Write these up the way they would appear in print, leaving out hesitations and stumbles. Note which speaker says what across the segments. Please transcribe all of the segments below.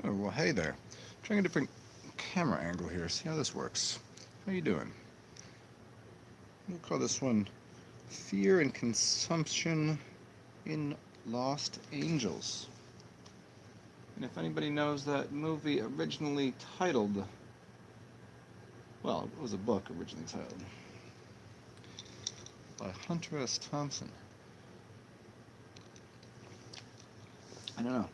Speaker 1: Oh, well, hey there. Trying a different camera angle here. See how this works. How you doing? We'll call this one Fear and Consumption in Lost Angels. And if anybody knows that movie originally titled, well, it was a book originally titled by Hunter S. Thompson. I don't know.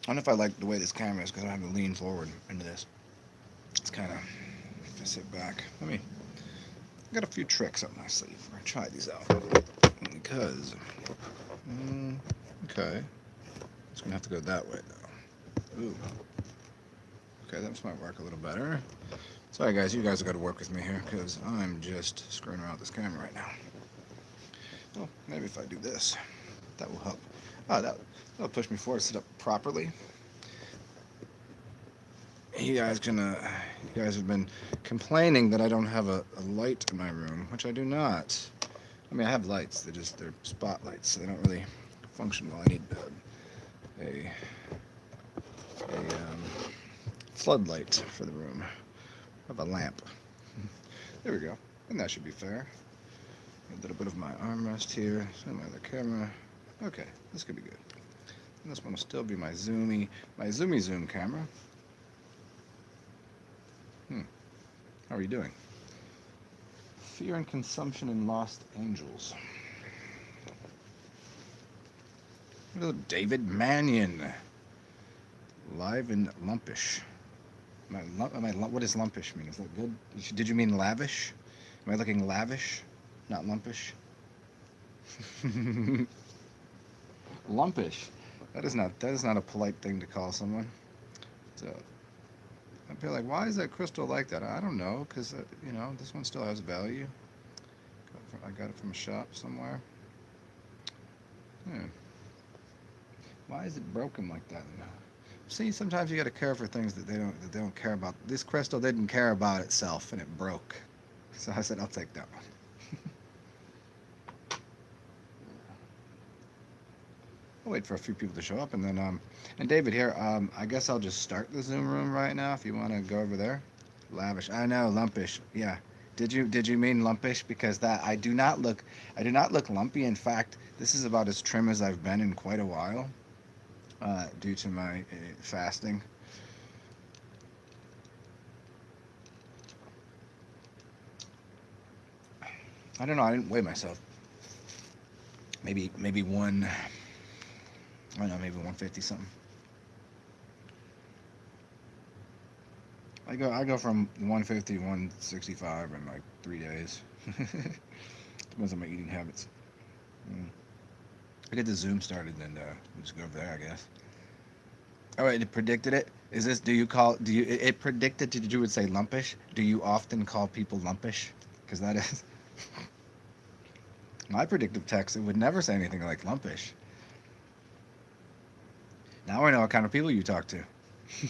Speaker 1: I don't know if I like the way this camera is because I have to lean forward into this. It's kind of, if I sit back. I got a few tricks up my sleeve. We're going to try these out. Because, okay. It's going to have to go that way, though. Ooh. Okay, that might work a little better. Sorry, guys. You guys have got to work with me here because I'm just screwing around with this camera right now. Well, maybe if I do this, that will help. Oh, that'll push me forward, sit up properly. You guys have been complaining that I don't have a light in my room, which I do not. I mean, I have lights. They're spotlights, so they don't really function well. I need a floodlight for the room. I have a lamp. There we go. And that should be fair. A little bit of my armrest here. Some other camera. Okay, this could be good. And this one will still be my zoomy zoom camera. How are you doing? Fear and Consumption in Lost Angels. Hello, David Mannion. Live in Lumpish. What does lumpish mean? Is that good? Did you mean lavish? Am I looking lavish? Not lumpish? Lumpish. That is not a polite thing to call someone. So I'd be like, why is that crystal like that? I don't know, because this one still has value. I got it from a shop somewhere. Why is it broken like that? See, sometimes you got to care for things that they don't care about. This crystal didn't care about itself, and it broke. So I said, I'll take that one. I'll wait for a few people to show up, and then and David here. I guess I'll just start the Zoom room right now. If you want to go over there, lavish. I know, lumpish. Yeah. Did you mean lumpish? Because I do not look lumpy. In fact, this is about as trim as I've been in quite a while, due to my fasting. I don't know. I didn't weigh myself. Maybe one. I don't know. Maybe 150 something. I go from 150 to 165 in like 3 days. Depends on my eating habits. I get the Zoom started, then we'll just go over there, I guess. All right, it predicted it. Is this? It predicted that you would say lumpish? Do you often call people lumpish? Because that is my predictive text. It would never say anything like lumpish. Now I know what kind of people you talk to.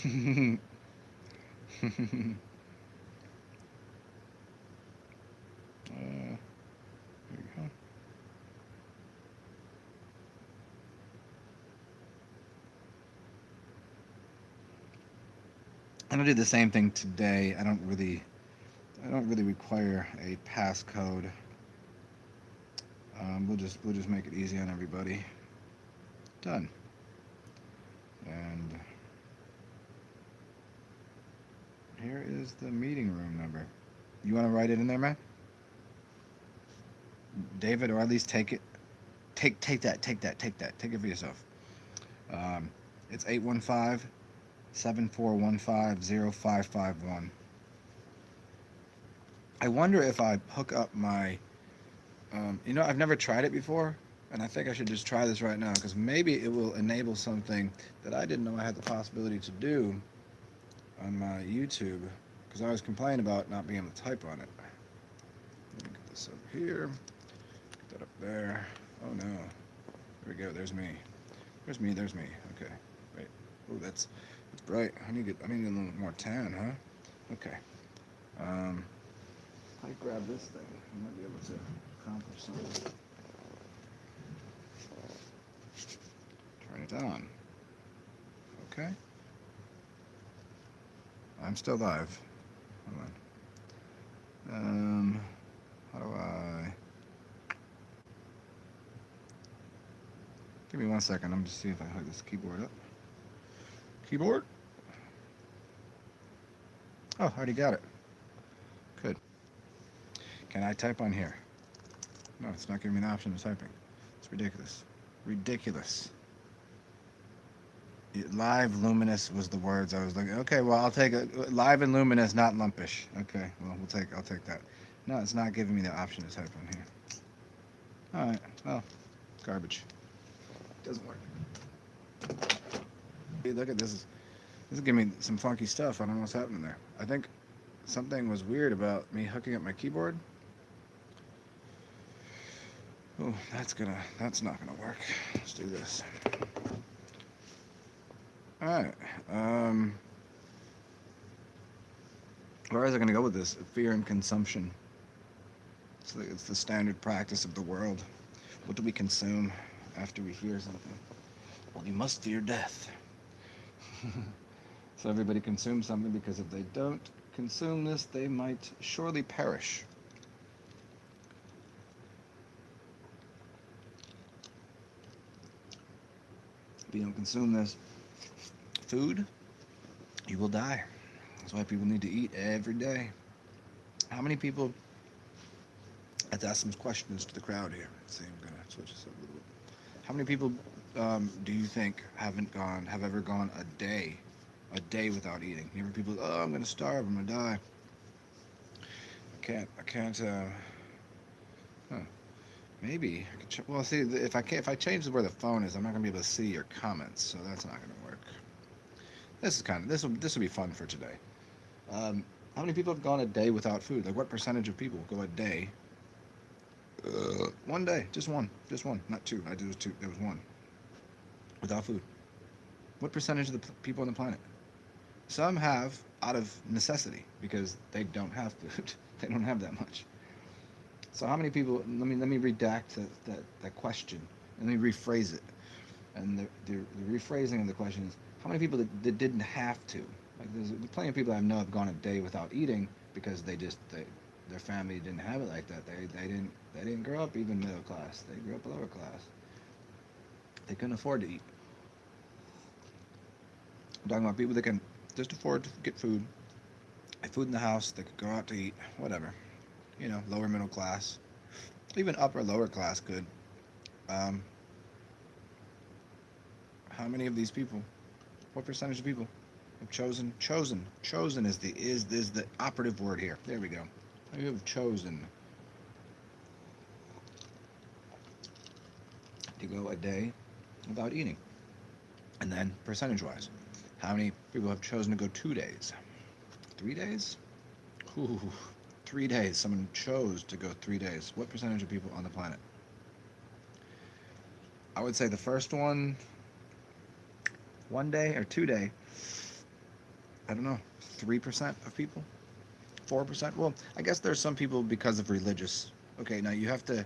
Speaker 1: There we go. I'm gonna do the same thing today. I don't really require a passcode. We'll just make it easy on everybody. Done. And here is the meeting room number. You want to write it in there, man? David, or at least take it. Take that. Take it for yourself. It's 815-7415-0551. I wonder if I hook up my, I've never tried it before, and I think I should just try this right now, because maybe it will enable something that I didn't know I had the possibility to do on my YouTube, because I was complaining about not being able to type on it. Let me get this over here, get that up there. Oh no, there we go, there's me. There's me. Okay, wait. Oh, that's bright. I need a little more tan, huh? Okay. If I grab this thing, I might be able to accomplish something. Turn it on. Okay. I'm still live. Hold on. How do I? Give me 1 second. I'm just see if I hook this keyboard up. Keyboard. Oh, I already got it. Good. Can I type on here? No, it's not giving me an option of typing. It's ridiculous. Ridiculous. Live luminous was the words I was looking. Okay, well I'll take it. Live and luminous, not lumpish. Okay, well I'll take that. No, it's not giving me the option to type on here. All right, well, garbage. Doesn't work. Hey, look at this. This is giving me some funky stuff. I don't know what's happening there. I think something was weird about me hooking up my keyboard. Oh, that's not gonna work. Let's do this. All right. Where is I gonna go with this? Fear and consumption. It's the standard practice of the world. What do we consume after we hear something? Well, you must fear death. So everybody consumes something because if they don't consume this, they might surely perish. If you don't consume this food, you will die. That's why people need to eat every day. How many people? Let's ask some questions to the crowd here. Let's see, I'm gonna switch this up a little bit. How many people do you think have ever gone a day without eating? You hear people, oh, I'm gonna starve, I'm gonna die. I can't. Maybe I could. Well, see, if I change where the phone is, I'm not gonna be able to see your comments, so that's not gonna work. This will be fun for today. How many people have gone a day without food? Like, what percentage of people go a day? 1 day, just one, not two. I did two. There was one without food. What percentage of the people on the planet? Some have out of necessity because they don't have food. They don't have that much. So how many people? Let me redact that question. Let me rephrase it. And the rephrasing of the question is: how many people that didn't have to? Like, there's plenty of people I know have gone a day without eating because their family didn't have it like that. They didn't grow up even middle class. They grew up lower class. They couldn't afford to eat. I'm talking about people that can just afford to get food, have food in the house. They could go out to eat, whatever. Lower middle class, even upper lower class could. How many of these people? What percentage of people have chosen? Chosen is the operative word here. There we go. You have chosen to go a day without eating. And then percentage-wise, how many people have chosen to go 2 days? 3 days? Ooh, 3 days. Someone chose to go 3 days. What percentage of people on the planet? I would say the first one, 1 day or 2 day. I don't know, 3% of people? 4%? Well, I guess there's some people because of religious. Okay, now you have to.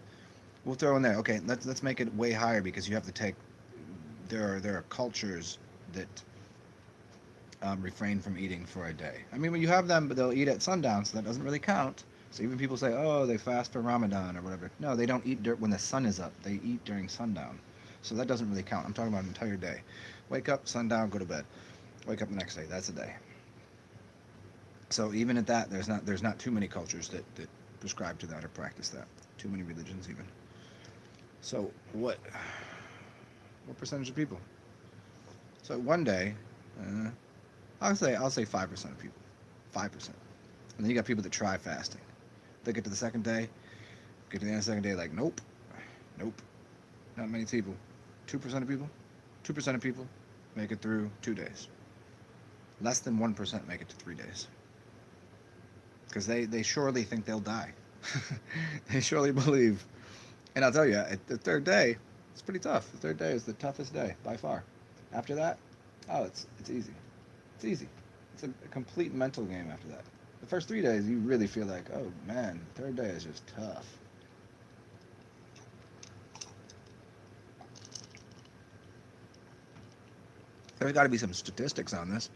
Speaker 1: We'll throw in there. Okay, let's make it way higher because you have to take. There are cultures that refrain from eating for a day. I mean, when you have them, but they'll eat at sundown, so that doesn't really count. So even people say, oh, they fast for Ramadan or whatever. No, they don't eat when the sun is up. They eat during sundown. So that doesn't really count. I'm talking about an entire day. Wake up, sundown, go to bed. Wake up the next day. That's a day. So even at that, there's not too many cultures that prescribe to that or practice that. Too many religions even. So what percentage of people? So 1 day, I'll say 5% of people, 5%. And then you got people that try fasting. They get to the second day, get to the end of the second day, like nope, not many people. 2% of people, 2% of people make it through 2 days. Less than 1% make it to 3 days. Because they surely think they'll die. They surely believe. And I'll tell you, at the third day, it's pretty tough. The third day is the toughest day by far. After that, it's easy. It's easy. It's a complete mental game after that. The first 3 days, you really feel like, oh man, the third day is just tough. There's got to be some statistics on this.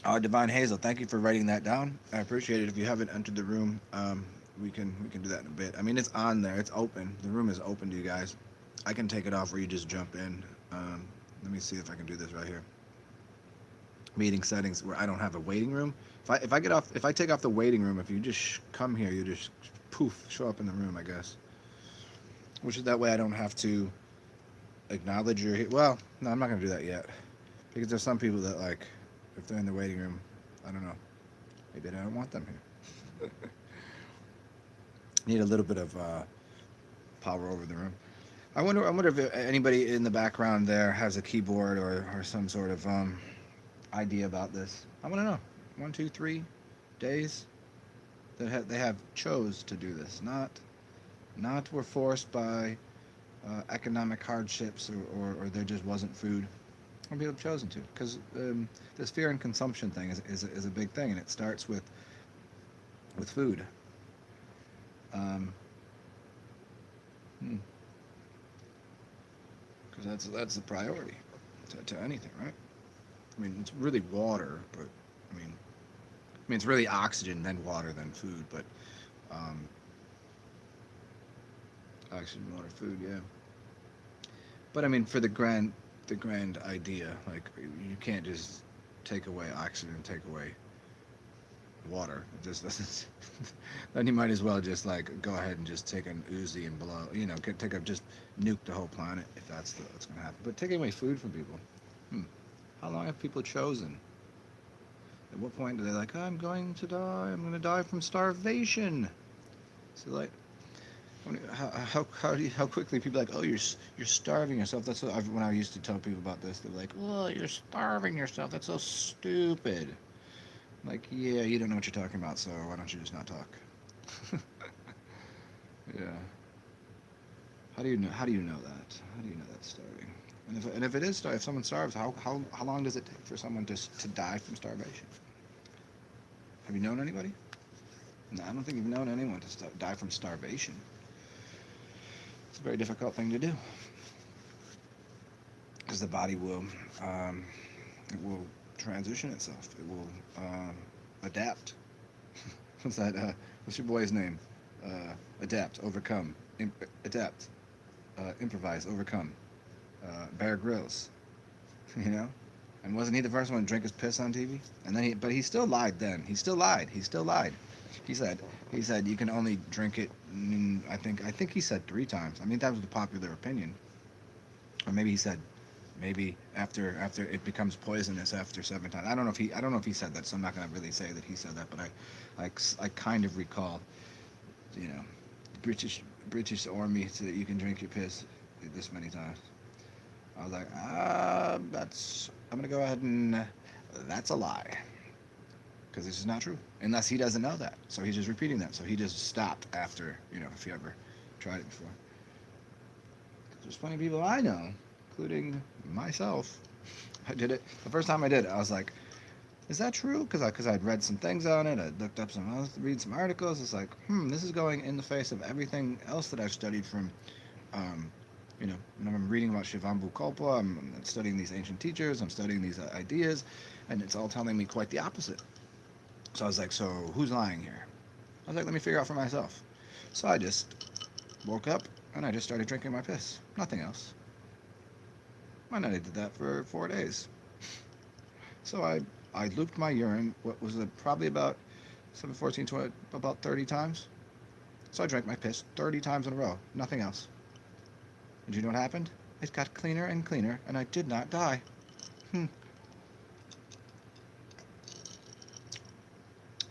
Speaker 1: Divine Hazel, thank you for writing that down. I appreciate it. If you haven't entered the room, we can do that in a bit. I mean, it's on there. It's open. The room is open to you guys. I can take it off, or you just jump in. Let me see if I can do this right here. Meeting settings where I don't have a waiting room. If I take off the waiting room, if you just come here, you just poof show up in the room, I guess. Which is that way I don't have to acknowledge you're here. Well, no, I'm not gonna do that yet because there's some people that like if they're in the waiting room, I don't know. Maybe I don't want them here. Need a little bit of power over the room. I wonder if anybody in the background there has a keyboard or some sort of idea about this. I want to know. 1, 2, 3 days that they have chose to do this. Not were forced by economic hardships or there just wasn't food. Some people have chosen to because this fear and consumption thing is a big thing, and it starts with food. Um, because that's the priority to anything, right? I mean, it's really water, but I mean, it's really oxygen, then water, then food, but um, oxygen, water, food, yeah. But I mean, for the grand idea, like you can't just take away oxygen, take away water. It just doesn't. Then you might as well just like go ahead and just take an Uzi and blow. You know, take a just nuke the whole planet if that's what's going to happen. But taking away food from people. How long have people chosen? At what point do they like? I'm going to die. I'm going to die from starvation. So like, how quickly people are like, oh, you're starving yourself. That's what when I used to tell people about this. They're like, oh, you're starving yourself. That's so stupid. I'm like, yeah, you don't know what you're talking about. So why don't you just not talk? Yeah. How do you know? How do you know that? How do you know that's starving? And if it is if someone starves, how long does it take for someone to die from starvation? Have you known anybody? No, I don't think you've known anyone to die from starvation. It's a very difficult thing to do because the body it will transition itself. It will adapt. What's that? What's your boy's name? Adapt, overcome, adapt, improvise, overcome. Bear Grylls, you know, and wasn't he the first one to drink his piss on TV? And then but he still lied. Then he still lied. He still lied. He said you can only drink it. I think he said 3 times. I mean that was the popular opinion, or maybe he said maybe after it becomes poisonous after 7 times. I don't know if he said that. So I'm not gonna really say that he said that, but I kind of recall, you know, British Army so that you can drink your piss this many times. I was like, I'm going to go ahead and, that's a lie. Because this is not true. Unless he doesn't know that. So he's just repeating that. So he just stopped after, you know, if he ever tried it before. There's plenty of people I know, including myself. I did it. The first time I did it, I was like, is that true? Because I'd read some things on it. I looked up read some articles. It's like, this is going in the face of everything else that I've studied from, you know, when I'm reading about Shivambu Kalpa, I'm studying these ancient teachers, I'm studying these ideas, and it's all telling me quite the opposite. So I was like, so who's lying here? I was like, let me figure out for myself. So I just woke up and I just started drinking my piss. Nothing else. And I did that for 4 days. So I looped my urine, what was it, probably about 7, 14, 20, about 30 times. So I drank my piss 30 times in a row. Nothing else. And you know what happened? It got cleaner and cleaner, and I did not die.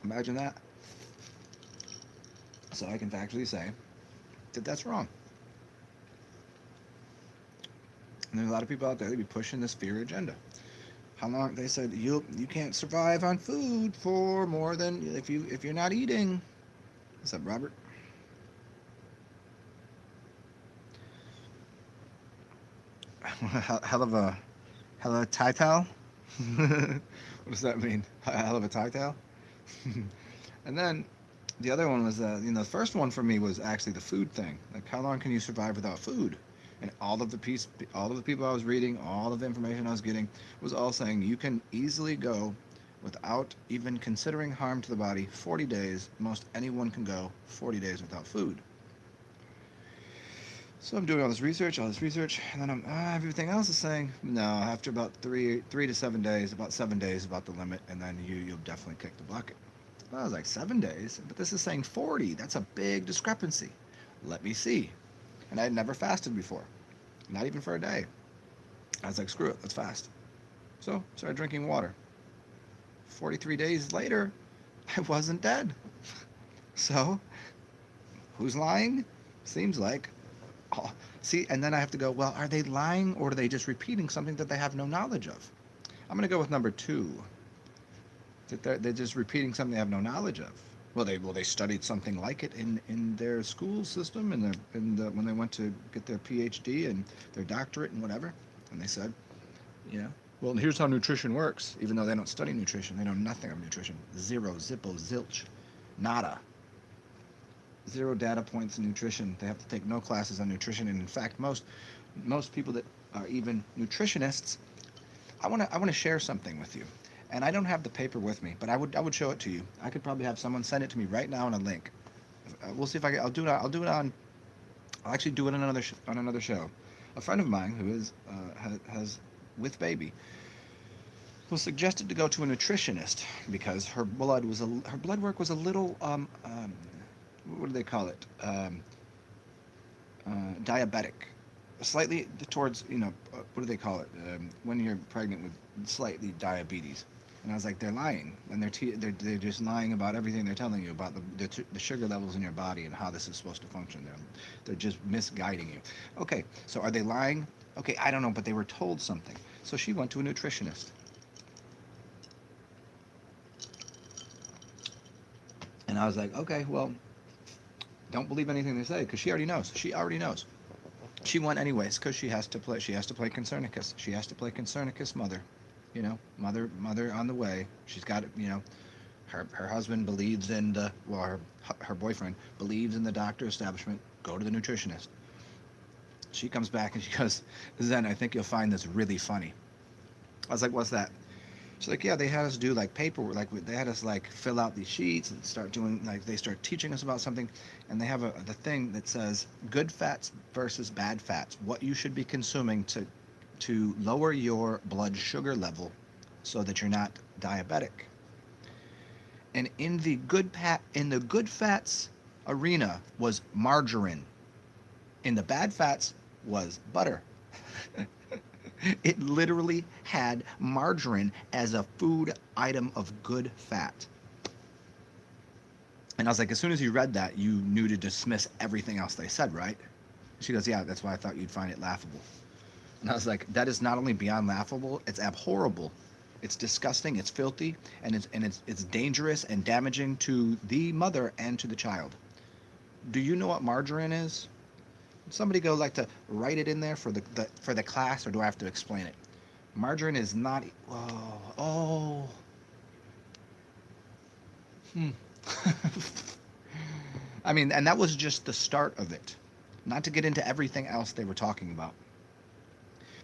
Speaker 1: Imagine that. So I can factually say that that's wrong. And there's a lot of people out there that be pushing this fear agenda. How long they said you can't survive on food for more than if you're not eating. What's up, Robert? hell of a title. What does that mean? Hell of a title. And then the other one was you know, the first one for me was actually the food thing. Like, how long can you survive without food? And all of the people I was reading, all of the information I was getting was all saying you can easily go without even considering harm to the body. 40 days, most anyone can go 40 days without food. So I'm doing all this research, and then everything else is saying no. After about three to 7 days, about 7 days, about the limit, and then you'll definitely kick the bucket. Well, I was like 7 days, but this is saying 40. That's a big discrepancy. Let me see. And I had never fasted before, not even for a day. I was like, screw it, let's fast. So started drinking water. 43 days later, I wasn't dead. So who's lying? Seems like. Oh, see, and then I have to go, well, are they lying or are they just repeating something that they have no knowledge of? I'm going to go with number two. That they're just repeating something they have no knowledge of. Well, they studied something like it in their school system and when they went to get their PhD and their doctorate and whatever, and they said, well, here's how nutrition works. Even though they don't study nutrition, they know nothing of nutrition. Zero, zippo, zilch, nada. Zero data points in nutrition. They have to take no classes on nutrition, and in fact, most people that are even nutritionists, I want to share something with you, and I don't have the paper with me, but I would show it to you. I could probably have someone send it to me right now on a link. We'll see if I'll do it. I'll do it on. I'll actually do it on another show. A friend of mine who is has with baby was suggested to go to a nutritionist because her blood work was a little what do they call it? Diabetic, slightly towards what do they call it when you're pregnant with slightly diabetes. And I was like, they're lying, and they're just lying about everything they're telling you about the sugar levels in your body and how this is supposed to function. They're just misguiding you. Okay, so are they lying? Okay, I don't know, but they were told something. So she went to a nutritionist. And I was like, okay, well, don't believe anything they say because she already knows. She went anyways because she has to play Concernicus. She has to play Concernicus mother. Mother on the way. She's got her husband believes in her boyfriend believes in the doctor establishment. Go to the nutritionist. She comes back and she goes, Zen, I think you'll find this really funny. I was like, what's that? She's like, yeah, they had us do like paperwork, like they had us like fill out these sheets and start doing like they start teaching us about something, and they have the thing that says good fats versus bad fats, what you should be consuming to lower your blood sugar level, so that you're not diabetic. And in the good fats arena was margarine. In the bad fats was butter. It literally had margarine as a food item of good fat. And I was like, as soon as you read that, you knew to dismiss everything else they said, right? She goes, yeah, that's why I thought you'd find it laughable. And I was like, that is not only beyond laughable, it's abhorrible. It's disgusting, it's filthy, and it's dangerous and damaging to the mother and to the child. Do you know what margarine is? Somebody go like to write it in there for the class, or do I have to explain it? Margarine is not. Oh. I mean, and that was just the start of it. Not to get into everything else they were talking about.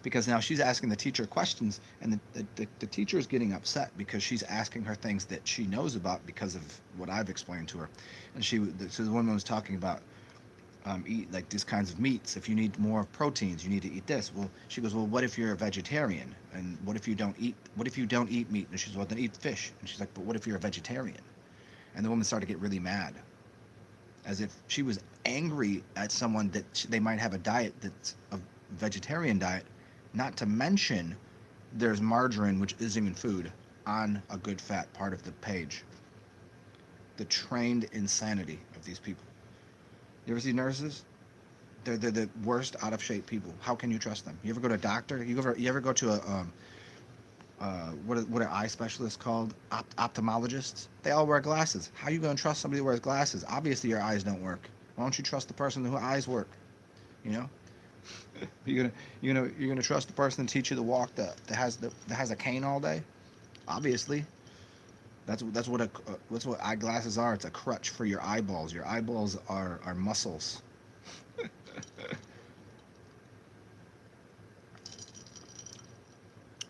Speaker 1: Because now she's asking the teacher questions, and the teacher is getting upset because she's asking her things that she knows about because of what I've explained to her. And so the woman was talking about eat like these kinds of meats. If you need more proteins, you need to eat this. Well, she goes, well, what if you're a vegetarian? And what if you don't eat meat? And she goes, well, then eat fish. And she's like, but what if you're a vegetarian? And the woman started to get really mad, as if she was angry at someone that they might have a diet that's a vegetarian diet. Not to mention, there's margarine, which isn't even food, on a good fat part of the page. The trained insanity of these people. You ever see nurses? They're the worst out of shape people. How can you trust them? You ever go to a doctor? You ever go to what are eye specialists called? Ophthalmologists. They all wear glasses. How are you going to trust somebody who wears glasses? Obviously your eyes don't work. Why don't you trust the person whose eyes work? You're gonna trust the person to teach you to walk that has a cane all day? Obviously. That's what eyeglasses are. It's a crutch for your eyeballs. Your eyeballs are muscles.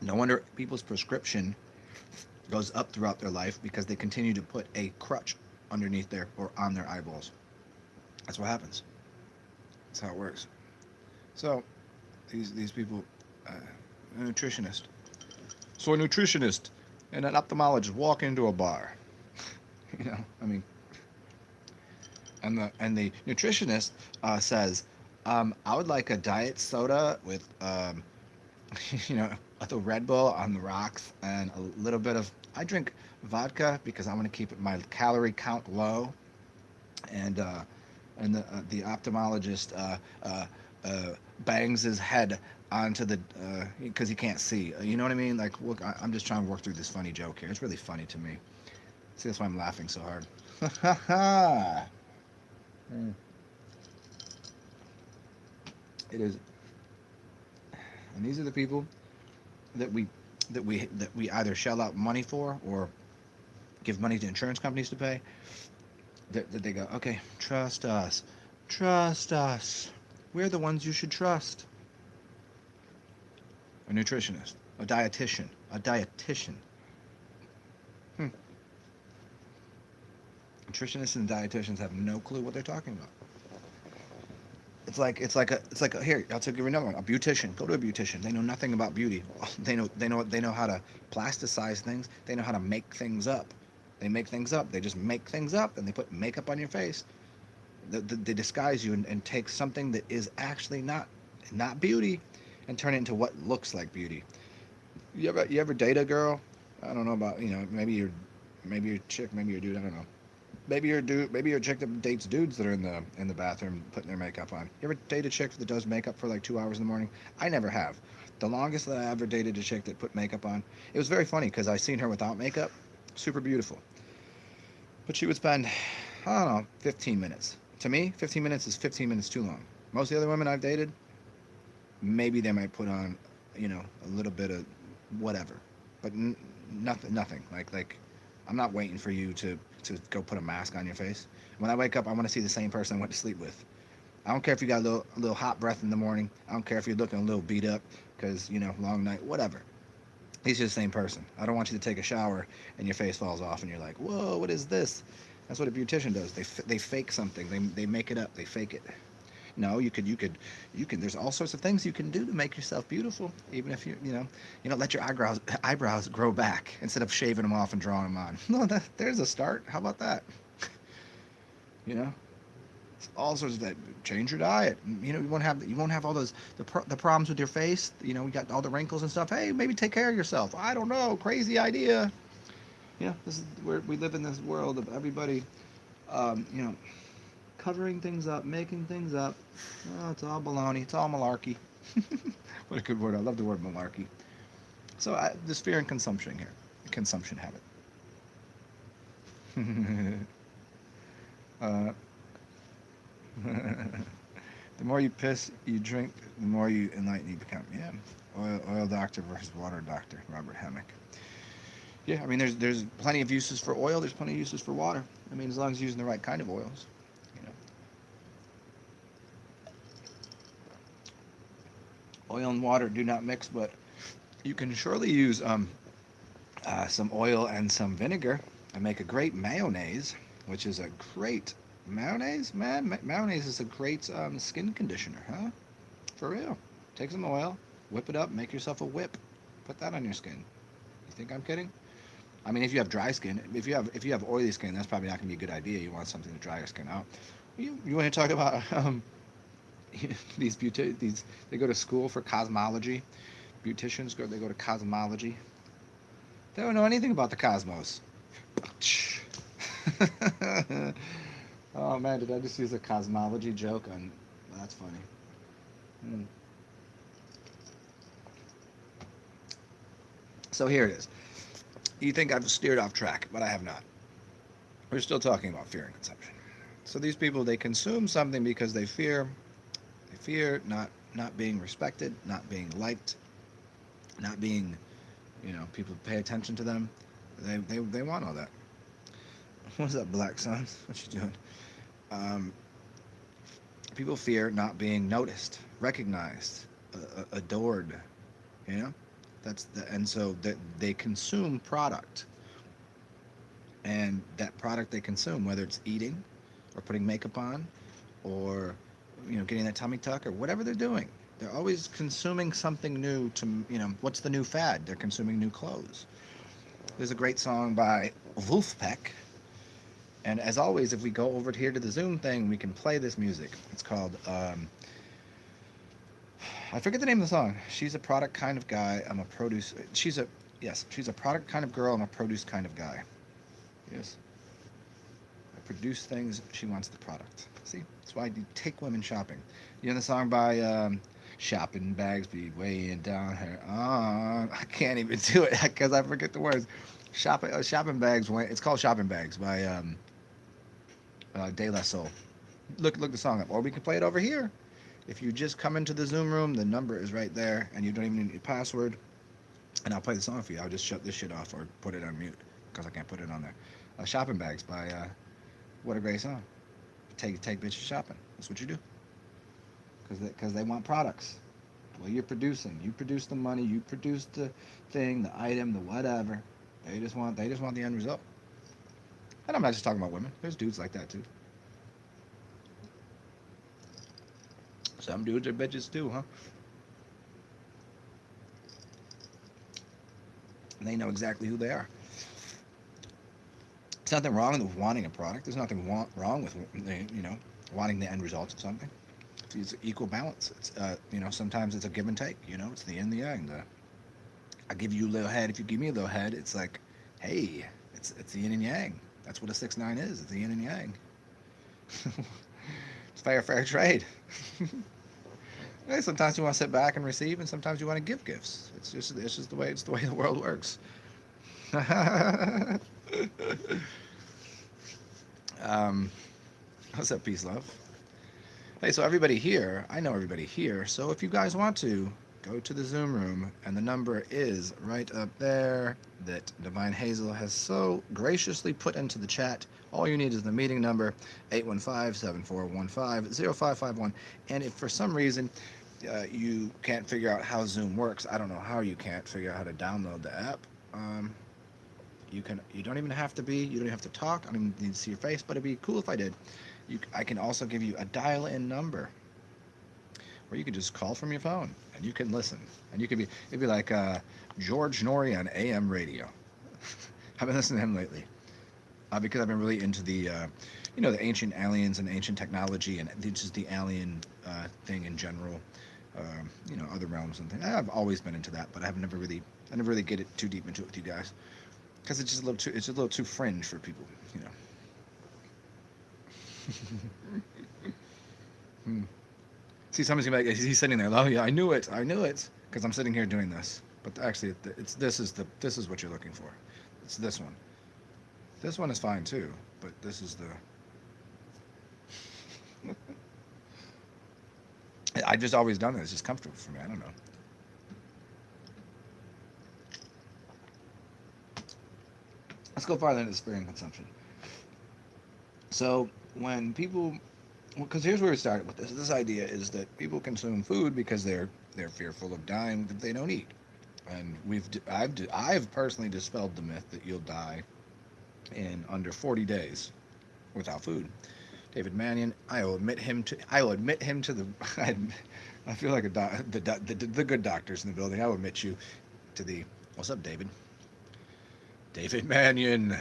Speaker 1: No wonder people's prescription goes up throughout their life because they continue to put a crutch underneath their or on their eyeballs. That's what happens. That's how it works. So these people, a nutritionist. So a nutritionist and an ophthalmologist walk into a bar. I mean, and the nutritionist says, I would like a diet soda with the Red Bull on the rocks and a little bit of. I drink vodka because I want to keep my calorie count low, and the ophthalmologist bangs his head onto the because he can't see. You know what I mean? Like, look, I'm just trying to work through this funny joke here. It's really funny to me. See, that's why I'm laughing so hard. Ha ha! It is, and these are the people that we either shell out money for or give money to insurance companies to pay. That they go, okay, trust us. We're the ones you should trust. A nutritionist, a dietitian. Hmm. Nutritionists and dietitians have no clue what they're talking about. It's like here. I'll take you another one. A beautician. Go to a beautician. They know nothing about beauty. They know how to plasticize things. They know how to make things up. They make things up. They just make things up and they put makeup on your face. They disguise you and take something that is actually not beauty and turn it into what looks like beauty. You ever date a girl? I don't know about maybe you're a chick, maybe you're a dude. I don't know. Maybe you're a dude. Maybe you're a chick that dates dudes that are in the bathroom putting their makeup on. You ever date a chick that does makeup for like 2 hours in the morning? I never have. The longest that I ever dated a chick that put makeup on, it was very funny because I seen her without makeup, super beautiful. But she would spend, I don't know, 15 minutes. To me, 15 minutes is 15 minutes too long. Most of the other women I've dated, maybe they might put on, a little bit of whatever, but nothing. Like, I'm not waiting for you to go put a mask on your face. When I wake up, I want to see the same person I went to sleep with. I don't care if you got a little hot breath in the morning. I don't care if you're looking a little beat up because long night, whatever. He's just the same person. I don't want you to take a shower and your face falls off and you're like, whoa, what is this? That's what a beautician does. They fake something. They make it up. They fake it. No, you can. There's all sorts of things you can do to make yourself beautiful, even if let your eyebrows grow back instead of shaving them off and drawing them on. No, there's a start. How about that? You know, it's all sorts of that. Change your diet. You won't have all those the problems with your face. We got all the wrinkles and stuff. Hey, maybe take care of yourself. I don't know. Crazy idea. This is where we live in this world of everybody. Um, you know, Covering things up, making things up. Oh, it's all baloney. It's all malarkey. What a good word. I love the word malarkey. So this fear and consumption here. Consumption habit. uh, the more you piss, you drink, the more you enlighten you become. Yeah. Oil doctor versus water doctor, Robert Hemmick. Yeah, I mean, there's plenty of uses for oil. There's plenty of uses for water. I mean, as long as you're using the right kind of oils. Oil and water do not mix, but you can surely use some oil and some vinegar and make a great mayonnaise, which is a great mayonnaise. Man, mayonnaise is a great skin conditioner, huh? For real. Take some oil, whip it up, make yourself a whip. Put that on your skin. You think I'm kidding? I mean, if you have dry skin, if you have oily skin, that's probably not going to be a good idea. You want something to dry your skin out. You want to talk about these they go to school for cosmology. They go to cosmology. They don't know anything about the cosmos. Oh man, did I just use a cosmology joke on? That's funny. Hmm. So here it is. You think I've steered off track, but I have not. We're still talking about fear and consumption. So these people, they consume something because they fear not being respected, not being liked, not being, people pay attention to them. They want all that. What's up, Black Sun? What you doing? Um, People fear not being noticed, recognized, adored. You know, and so that they consume product. and that product they consume, whether it's eating or putting makeup on or getting that tummy tuck or whatever they're doing. They're always consuming something new to, what's the new fad? They're consuming new clothes. There's a great song by Wolfpack. And as always, if we go over here to the Zoom thing, we can play this music. It's called, I forget the name of the song. She's a product kind of guy. I'm a produce. She's a product kind of girl. I'm a produce kind of guy. Yes. I produce things. She wants the product. See, that's why you take women shopping. You know the song by Shopping Bags Be Weighing Down Her. I can't even do it because I forget the words. Shopping Bags. It's called Shopping Bags by De La Soul. Look the song up, or we can play it over here. If you just come into the Zoom room, the number is right there, and you don't even need your password. And I'll play the song for you. I'll just shut this shit off or put it on mute because I can't put it on there. Shopping Bags by what a great song. Take bitches shopping. That's what you do. Because they want products. Well, you're producing. You produce the money. You produce the thing, the item, the whatever. They just want the end result. And I'm not just talking about women. There's dudes like that too. Some dudes are bitches too, huh? And they know exactly who they are. There's nothing wrong with wanting a product. There's nothing wrong with wanting the end results of something. It's equal balance. It's sometimes it's a give and take. It's the yin and the yang. I give you a little head. If you give me a little head, it's like, hey, it's the yin and yang. That's what a 6ix9ine is. It's the yin and yang. It's fair trade. Hey, sometimes you want to sit back and receive, and sometimes you want to give gifts. It's just the way the world works. What's up, peace, love? Hey, so everybody here, I know everybody here. So if you guys want to go to the Zoom room, and the number is right up there that Divine Hazel has so graciously put into the chat. All you need is the meeting number, 815-7415-0551. And if for some reason you can't figure out how Zoom works, I don't know how you can't figure out how to download the app. You don't even have to talk. I don't even need to see your face, but it'd be cool if I did. I can also give you a dial-in number where you can just call from your phone and you can listen. And it'd be like George Norrie on AM radio. I've been listening to him lately because I've been really into the the ancient aliens and ancient technology and just the alien thing in general. Other realms and things. I've always been into that, but I never really get it too deep into it with you guys because it's just a little too fringe for people. See, somebody's gonna be like, he's sitting there. Oh yeah, I knew it, because I'm sitting here doing this. But actually, this is what you're looking for. It's this one. This one is fine too, but this is the. I've just always done it. It's just comfortable for me. I don't know. Let's go farther into spare consumption. So when people, because here's where we started with this. This idea is that people consume food because they're fearful of dying if they don't eat, and I've personally dispelled the myth that you'll die in under 40 days without food. David Mannion, I will admit him to the. I feel like the good doctors in the building. I will admit you to the. What's up, David? David Mannion.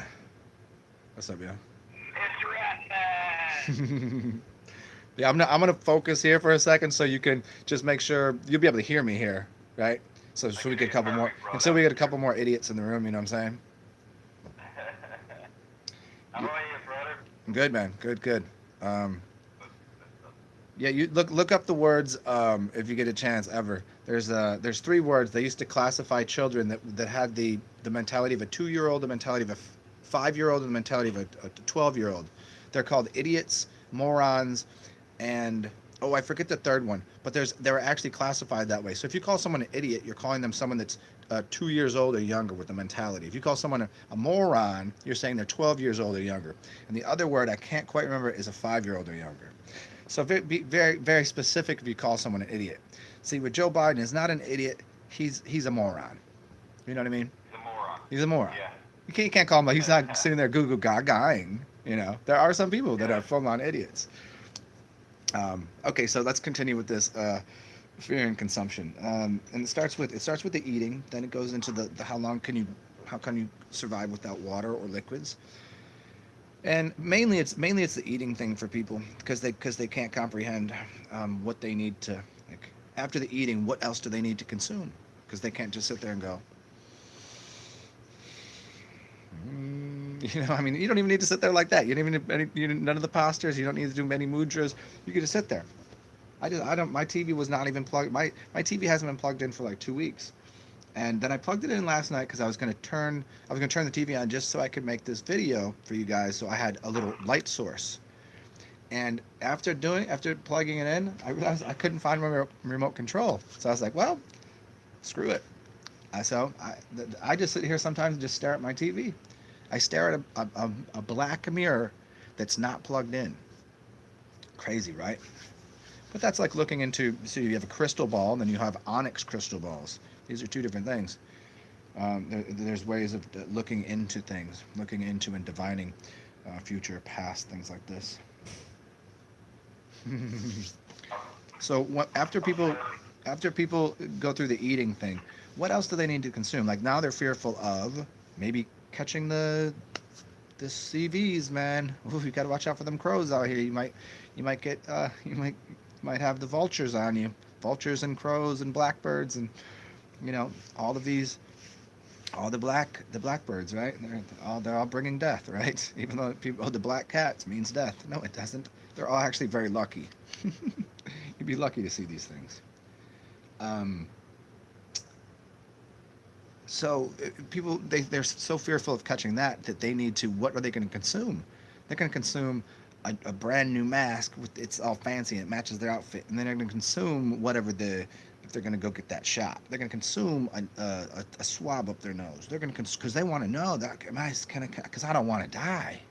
Speaker 1: What's up, yo? Yeah, I'm gonna focus here for a second so you can just make sure you'll be able to hear me here, right? So we get a couple more until we get a couple more idiots in the room. You know what I'm saying?
Speaker 2: How are you, brother?
Speaker 1: Good, man. Good. Yeah, you look up the words if you get a chance ever. There's 3 words. They used to classify children that had the mentality of a 2-year-old, the mentality of a 5-year-old, and the mentality of a 12-year-old. They're called idiots, morons, and I forget the third one. But they're actually classified that way. So if you call someone an idiot, you're calling them someone that's 2 years old or younger with the mentality. If you call someone a moron, you're saying they're 12 years old or younger. And the other word I can't quite remember is a 5-year-old or younger. So be very, very specific if you call someone an idiot. See, with Joe Biden is not an idiot. He's a moron. You know what I mean?
Speaker 2: He's a moron.
Speaker 1: He's a moron.
Speaker 2: Yeah.
Speaker 1: You can't call him. He's not sitting there goo goo gagaing. There are some people that are full on idiots. Okay, so let's continue with this fear and consumption. And it starts with the eating. Then it goes into the how can you survive without water or liquids. And mainly it's the eating thing for people because they can't comprehend what they need to, like, after the eating. What else do they need to consume? Because they can't just sit there and go. I mean, you don't even need to sit there like that. You don't even none of the postures. You don't need to do many mudras. You can just sit there. I don't. My TV was not even plugged. My TV hasn't been plugged in for like 2 weeks. And then I plugged it in last night because I was gonna turn the TV on just so I could make this video for you guys. So I had a little light source. And after plugging it in, I realized I couldn't find my remote control. So I was like, well, screw it. I just sit here sometimes and just stare at my TV. I stare at a black mirror that's not plugged in. Crazy, right? But that's like looking into. So you have a crystal ball, and then you have onyx crystal balls. These are two different things. There's ways of looking into things, looking into and divining future, past, things like this. So after people go through the eating thing, what else do they need to consume? Like now they're fearful of maybe catching the CVs, man. Ooh, you gotta watch out for them crows out here. You might get you might have the vultures on you, vultures and crows and blackbirds and all of these, all the blackbirds, right? They're all bringing death, right? Even though the black cats means death. No, it doesn't. They're all actually very lucky. You'd be lucky to see these things. So people they're so fearful of catching that they need to. What are they going to consume? They're going to consume a brand new mask it's all fancy and it matches their outfit, and then they're going to consume whatever if they're going to go get that shot. They're going to consume a swab up their nose. They're going to because they want to know that because I don't want to die.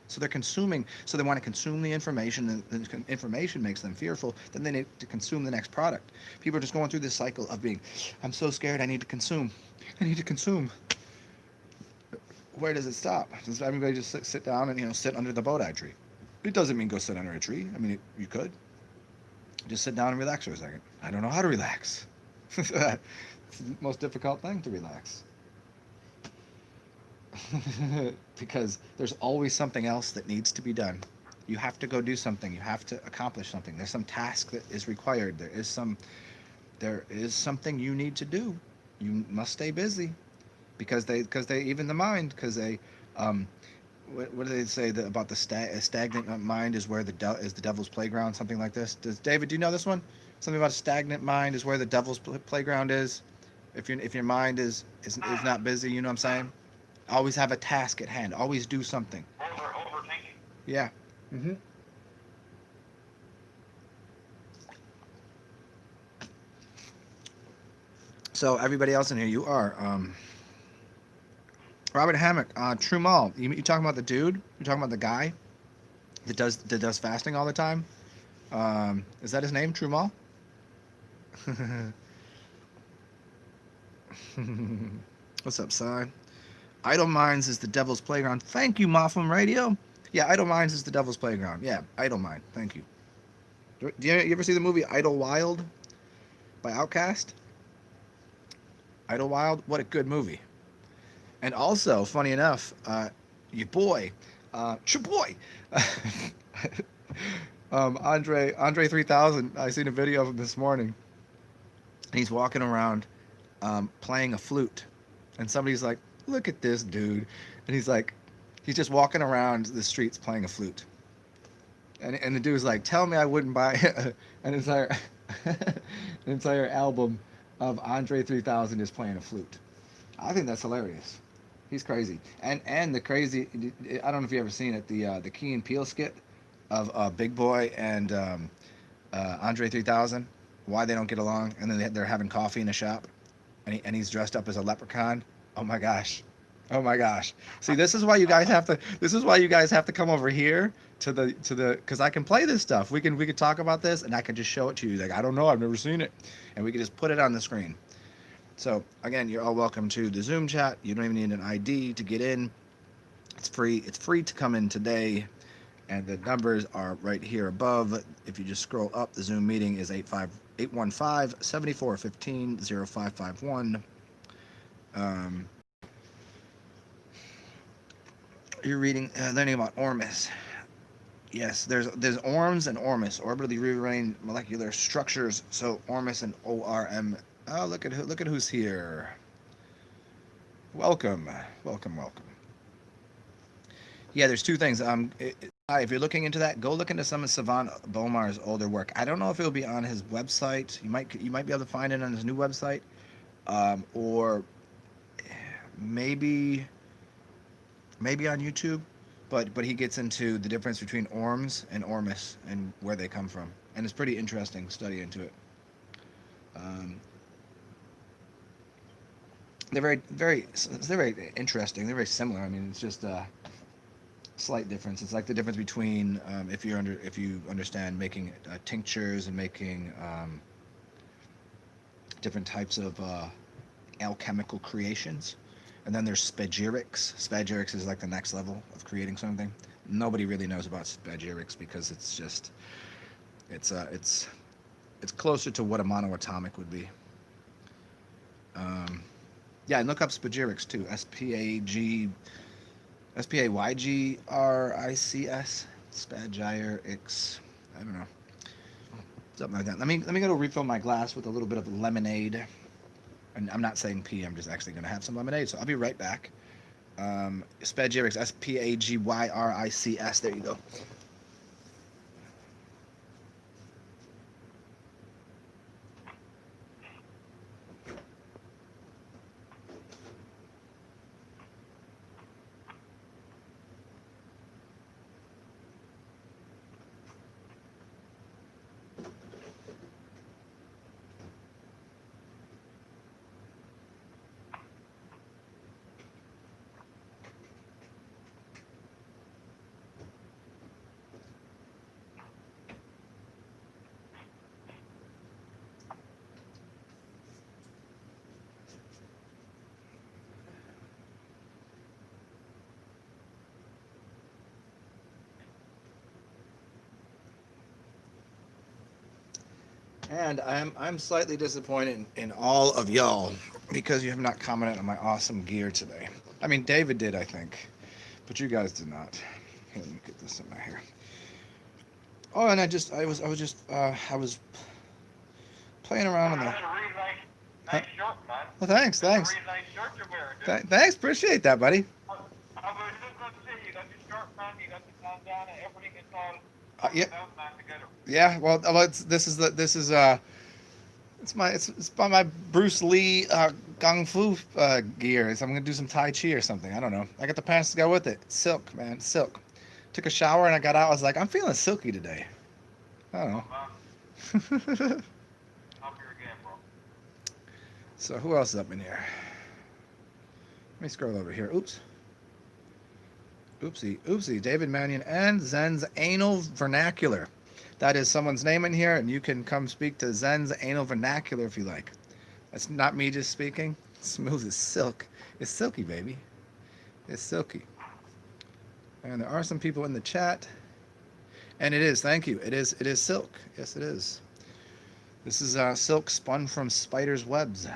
Speaker 1: So they're consuming. So they want to consume the information. The information makes them fearful. Then they need to consume the next product. People are just going through this cycle of being, I'm so scared. I need to consume. I need to consume. Where does it stop? Does everybody just sit down and sit under the Bodhi tree? It doesn't mean go sit under a tree. I mean, you could just sit down and relax for a second. I don't know how to relax. It's the most difficult thing to relax. Because there's always something else that needs to be done. You have to go do something. You have to accomplish something. There's some task that is required. There is something you need to do. You must stay busy because they even the mind, because they what do they say about the stagnant mind is where the devil's playground, something like this. David, do you know this one? Something about a stagnant mind is where the devil's playground is. If your mind is not busy, you know what I'm saying? Always have a task at hand. Always do something. Overthinking. Yeah. Mm-hmm. So everybody else in here, you are Robert Hammock, True Mall. You talking about the dude? You talking about the guy that does fasting all the time? Is that his name, True Mall? What's up, Si? Idle Minds is the devil's playground. Thank you, Moffam Radio. Yeah, Idle Minds is the devil's playground. Yeah, Idle Mind. Thank you. Do you ever see the movie Idlewild by Outkast? Idlewild? What a good movie. And also, funny enough, your boy, Andre 3000. I seen a video of him this morning. He's walking around playing a flute, and somebody's like, "Look at this dude," and he's just walking around the streets playing a flute, and the dude's like, "Tell me I wouldn't buy an entire album of Andre 3000 is playing a flute." I think that's hilarious. He's crazy, and the crazy. I don't know if you ever seen it, the Key and Peele skit of Big Boy and Andre 3000. Why they don't get along, and then they're having coffee in a shop, and he's dressed up as a leprechaun. Oh my gosh. See, this is why you guys have to come over here to the because I can play this stuff. We can talk about this, and I can just show it to you. Like, I don't know, I've never seen it, and we can just put it on the screen. So again, you're all welcome to the Zoom chat. You don't even need an ID to get in. It's free. It's free to come in today, and the numbers are right here above. If you just scroll up, the Zoom meeting is 815-7415-0551. You're learning about ORMUS. Yes, there's ORMS and ORMUS, orbitally rearranged molecular structures. So ORMUS and ORM. Oh, look at who's here. Welcome, welcome. Yeah, there's two things. If you're looking into that, go look into some of Savant Bomar's older work. I don't know if it'll be on his website. You might be able to find it on his new website, or maybe on YouTube. But he gets into the difference between ORMs and ORMUS and where they come from, and it's pretty interesting study into it. Um, they're very interesting. They're very similar. I mean, it's just slight difference. It's like the difference between if you understand making tinctures and making different types of alchemical creations, and then there's spagyrics. Spagyrics is like the next level of creating something. Nobody really knows about spagyrics because it's closer to what a monoatomic would be. Yeah, and look up spagyrics too. SPAYGRICS, Spagyrics. I don't know, something like that. Let me go to refill my glass with a little bit of lemonade. And I'm not saying pee. I'm just actually going to have some lemonade. So I'll be right back. Spagyrics, SPAGYRICS. There you go. And I'm slightly disappointed in all of y'all because you have not commented on my awesome gear today. I mean, David did, I think, but you guys did not. Here, let me get this in my hair. Oh, and I was playing around on the. Nice shirt, man. Well, thanks. Really nice shirt you're wearing, dude. Thanks, appreciate that, buddy. I was just going to say, you got your shirt, man, you got the bandana, everything is all. Yeah. Together. Yeah. Well, it's by my Bruce Lee kung fu gear. So I'm gonna do some Tai Chi or something. I don't know. I got the pants to go with it. Silk, man, silk. Took a shower and I got out. I was like, I'm feeling silky today. I don't know. So who else is up in here? Let me scroll over here. Oopsie. David Mannion and Zen's Anal Vernacular. That is someone's name in here, and you can come speak to Zen's Anal Vernacular if you like. That's not me just speaking. Smooth as silk. It's silky, baby. It's silky. And there are some people in the chat. And it is, thank you. It is silk. Yes, it is. This is silk spun from spider's webs.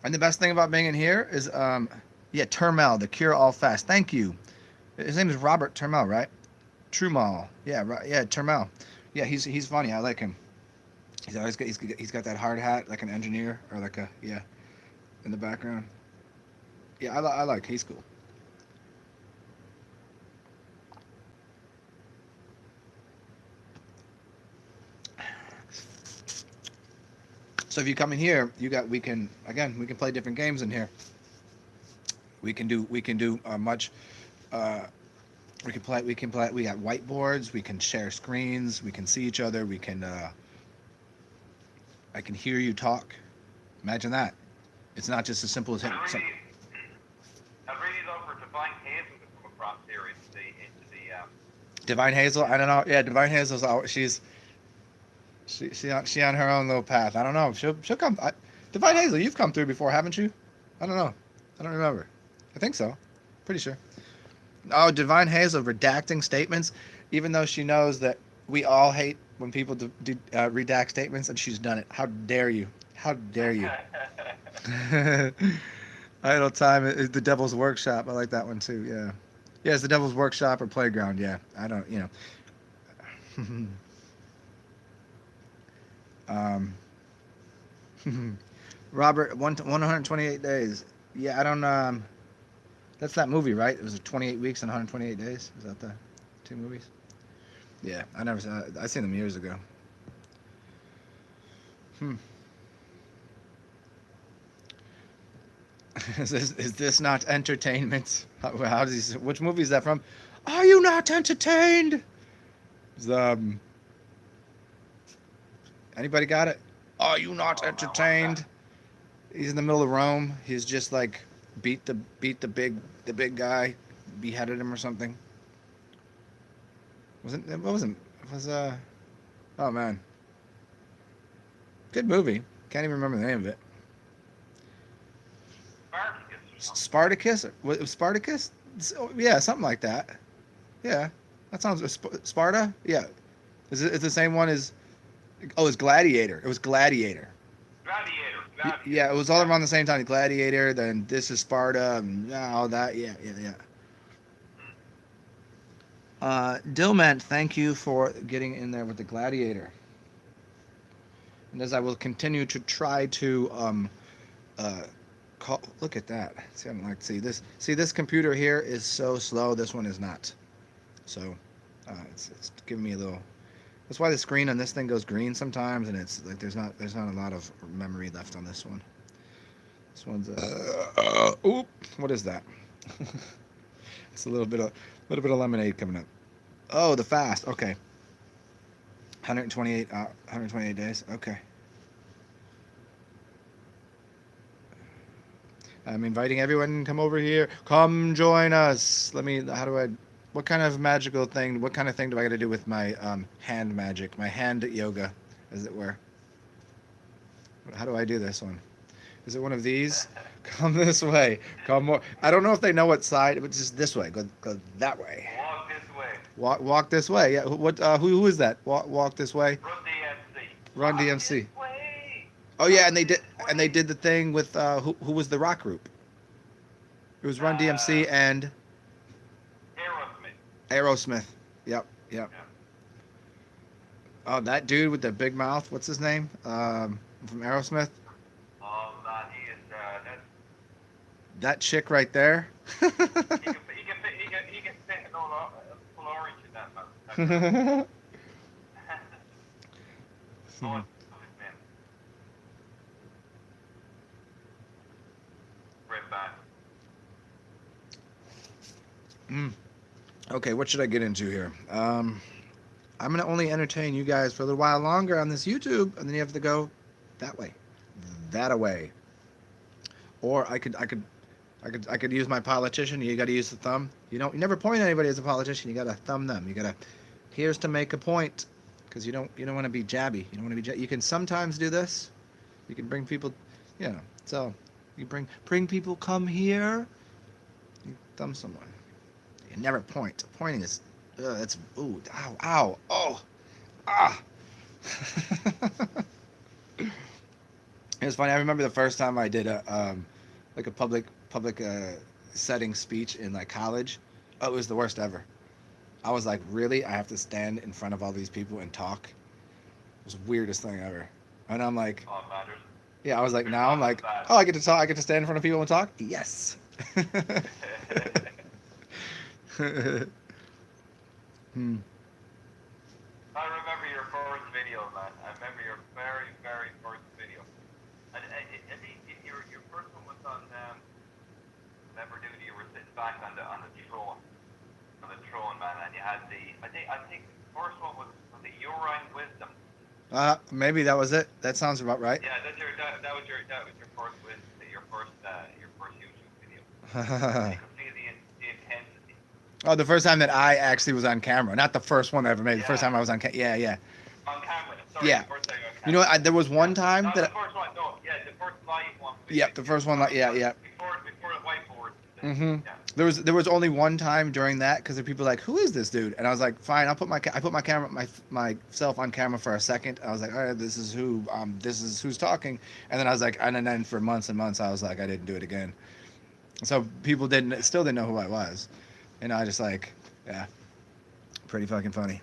Speaker 1: And the best thing about being in here is, Termel, the cure all fast. Thank you. His name is Robert Termel, right? Trumal. Yeah, right. Yeah, Termel. Yeah, he's funny. I like him. He's got that hard hat like an engineer or like in the background. Yeah, I like. He's cool. So if you come in here, we can play different games in here. We can do much. We can play. We got whiteboards. We can share screens. We can see each other. We can. I can hear you talk. Imagine that. It's not just as simple as hitting. I really love for Divine Hazel to come across here into the. Divine Hazel. I don't know. Yeah, Divine Hazel's. She's She on her own little path. I don't know. She'll come. Divine Hazel, you've come through before, haven't you? I don't know. I don't remember. I think so. Pretty sure. Oh, Divine Hazel redacting statements, even though she knows that we all hate when people redact statements, and she's done it. How dare you? How dare you? Idle time is the Devil's Workshop. I like that one too. Yeah. Yeah, it's the Devil's Workshop or Playground. Yeah. I don't. Um, Robert, 128 days. Yeah, I don't. That's that movie, right? It was 28 weeks and 128 days. Is that the two movies? Yeah, I never saw. I seen them years ago. Hmm. Is this not entertainment? How does he? Which movie is that from? Are you not entertained? Is, anybody got it? Are you not entertained? He's in the middle of Rome. He's just like beat the big guy, beheaded him or something. Oh man, good movie. Can't even remember the name of it. Spartacus? What was Spartacus? Yeah, something like that. Yeah, that sounds Sparta. Yeah, is it the same one as? Oh, it's Gladiator. It was Gladiator.
Speaker 2: Gladiator.
Speaker 1: Yeah, it was all around the same time. Gladiator. Then This Is Sparta. And all that. Yeah. Dillman, thank you for getting in there with the Gladiator. And as I will continue to try to look at that. See, I don't like to see this. See, this computer here is so slow. This one is not. So it's giving me a little. That's why the screen on this thing goes green sometimes, and it's like there's not a lot of memory left on this one. This one's oop. What is that? It's a little bit of lemonade coming up. Oh, the fast. Okay. 128 days. Okay. I'm inviting everyone to come over here. Come join us. What kind of magical thing, what kind of thing do I got to do with my hand magic, my hand yoga, as it were? How do I do this one? Is it one of these? Come this way. Come more. I don't know if they know what side, but just this way. Go that way.
Speaker 2: Walk this way.
Speaker 1: Walk this way. Yeah. What? Who is that? Walk this way.
Speaker 2: Run DMC.
Speaker 1: Run DMC. Oh yeah, and they did the thing with who was the rock group? It was Run DMC and Aerosmith. Yep.
Speaker 2: Yeah.
Speaker 1: Oh, that dude with the big mouth. What's his name? From Aerosmith.
Speaker 2: Oh, man, he is.
Speaker 1: That chick right there.
Speaker 2: He can fit an full orange in that man. Oh, Red band.
Speaker 1: Okay, what should I get into here? I'm gonna only entertain you guys for a little while longer on this YouTube, and then you have to go that way, that away. Or I could use my politician. You got to use the thumb. You never point anybody as a politician. You got to thumb them. You got to. Here's to make a point, because you don't want to be jabby. You don't want to be. You can sometimes do this. You can bring people. So you bring people. Come here. You thumb someone. You never point. Pointing is. That's. Ooh. Ow. Oh. Ah. It was funny. I remember the first time I did a public setting speech in like college. Oh, it was the worst ever. I was like, really? I have to stand in front of all these people and talk? It was the weirdest thing ever. And I'm like, yeah, I was like, now I'm like, oh, I get to talk. I get to stand in front of people and talk. Yes.
Speaker 2: I remember your first video, man. I remember your very, very first video. I think your first one was on Never Duty. You were sitting back on the throne, man, and you had I think the first one was the Urine Wisdom.
Speaker 1: Maybe that was it. That sounds about right.
Speaker 2: Yeah, that was your first your first YouTube video. You could feel the intensity.
Speaker 1: Oh, the first time that I actually was on camera, not the first one I ever made. The first time I was on camera. Yeah.
Speaker 2: On camera. sorry,
Speaker 1: Yeah.
Speaker 2: the first time you
Speaker 1: You know what? There was one time
Speaker 2: Not
Speaker 1: that.
Speaker 2: the first one. No, yeah, the first live one.
Speaker 1: Yep, the first one. Yeah, yeah.
Speaker 2: Before the whiteboard.
Speaker 1: Mm-hmm.
Speaker 2: Yeah.
Speaker 1: There was only one time during that because the people were like, "Who is this dude?" And I was like, "Fine, I put my camera myself on camera for a second. I was like, "All right, this is who's talking." And then I was like, and then for months and months, I was like, I didn't do it again. So people still didn't know who I was, and I just like, yeah, pretty fucking funny.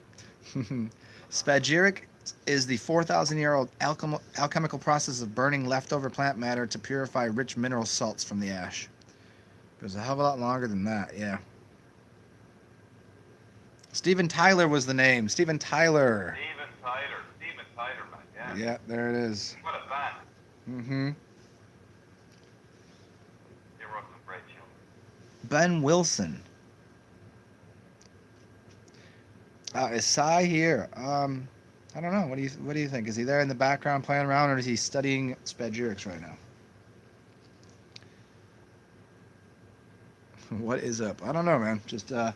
Speaker 1: Spagyric is the 4,000-year-old alchemical process of burning leftover plant matter to purify rich mineral salts from the ash. It was a hell of a lot longer than that, yeah. Steven Tyler was the name. Steven Tyler.
Speaker 2: Steven Tyler, man. Yeah.
Speaker 1: Yeah, there it is.
Speaker 2: What a band.
Speaker 1: Mm-hmm.
Speaker 2: They wrote some great tunes.
Speaker 1: Ben Wilson. Is Cy here? I don't know. What do you think? Is he there in the background playing around, or is he studying spagyrics right now? What is up? I don't know, man. Just well,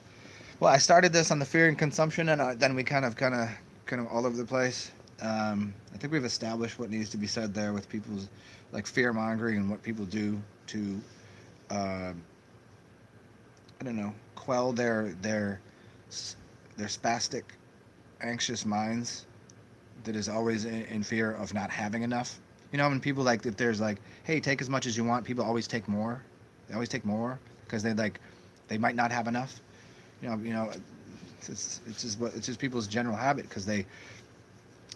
Speaker 1: I started this on the fear and consumption, and then we kind of all over the place. I think we've established what needs to be said there with people's like fear mongering and what people do to, I don't know, quell their spastic, anxious minds that is always in fear of not having enough. You know, when people like, if there's like, hey, take as much as you want, people always take more. They always take more because they might not have enough. It's just people's general habit because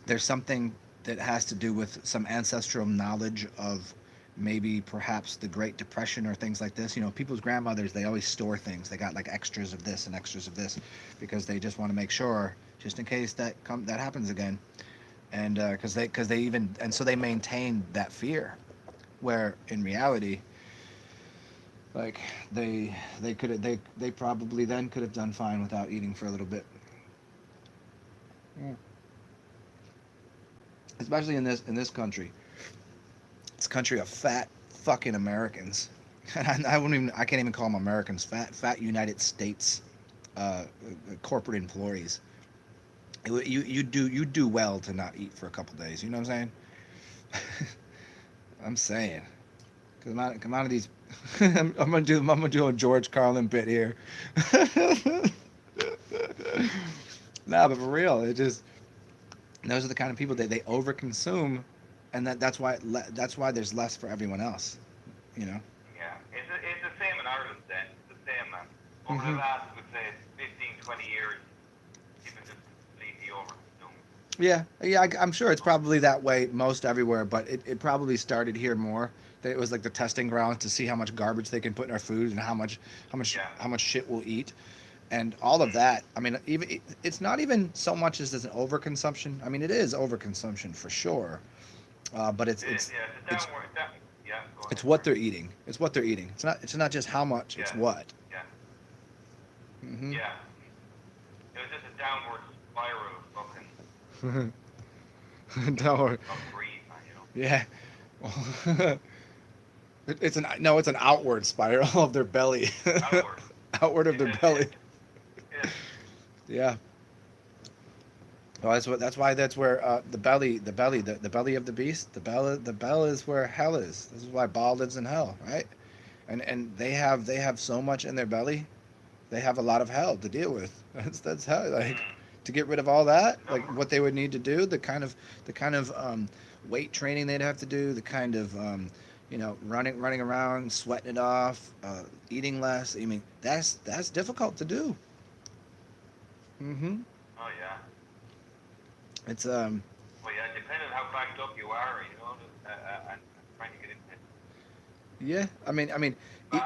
Speaker 1: there's something that has to do with some ancestral knowledge of maybe perhaps the Great Depression or things like this. You know, people's grandmothers, they always store things. They got like extras of this and extras of this because they just want to make sure, just in case that happens again. And because so they maintain that fear, where in reality, like they probably then could have done fine without eating for a little bit. Especially in this country. It's a country of fat fucking Americans. And I can't even call them Americans. Fat United States corporate employees. You do well to not eat for a couple days. You know what I'm saying? I'm saying. Come out of these. I'm gonna do a George Carlin bit here. Nah, but for real, those are the kind of people that they overconsume, and that's why there's less for everyone else. You know.
Speaker 2: Yeah, it's the same in Ireland. Then it's the same, man. Over the last, I would say, 15, 20 years, people just completely overconsume.
Speaker 1: Yeah, I'm sure it's probably that way most everywhere, but it probably started here more. That it was like the testing ground to see how much garbage they can put in our food and how much shit we'll eat, and all of that. I mean, it's not even so much as an overconsumption. I mean, it is overconsumption for sure, but it's what they're eating. It's what they're eating. It's not just how much. It's what.
Speaker 2: Yeah.
Speaker 1: Mm-hmm.
Speaker 2: Yeah. It was just a downward spiral of fucking.
Speaker 1: Downward.
Speaker 2: Of greed, man, you know.
Speaker 1: Yeah. It's an outward spiral of their belly.
Speaker 2: Outward.
Speaker 1: Outward of their belly.
Speaker 2: Yeah.
Speaker 1: Yeah. Well, that's why the belly of the beast, the bell is where hell is. This is why Baal lives in hell, right? And they have so much in their belly, they have a lot of hell to deal with. That's hell. Like, to get rid of all that, like what they would need to do, the kind of weight training they'd have to do, the kind of running around, sweating it off, eating less. I mean, that's difficult to do. Mm-hmm.
Speaker 2: Oh yeah.
Speaker 1: It's
Speaker 2: Well, yeah, depending on how backed up you are, and trying to get into it.
Speaker 1: Yeah, I mean,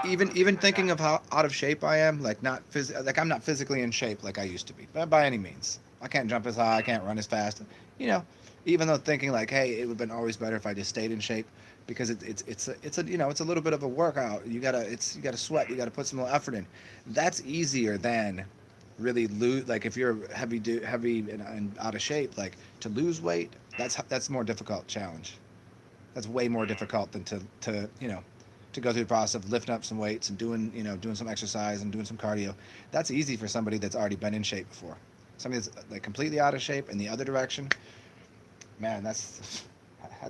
Speaker 1: even thinking of how out of shape I am, like I'm not physically in shape like I used to be, by any means. I can't jump as high, I can't run as fast. You know, even though thinking like, hey, it would have been always better if I just stayed in shape, because it's a little bit of a workout. You gotta sweat, you gotta put some more effort in. That's easier than really lose. Like if you're heavy and out of shape, like to lose weight, that's more difficult challenge. That's way more difficult than to go through the process of lifting up some weights and doing some exercise and doing some cardio. That's easy for somebody that's already been in shape before. Somebody that's like completely out of shape in the other direction, Man, that's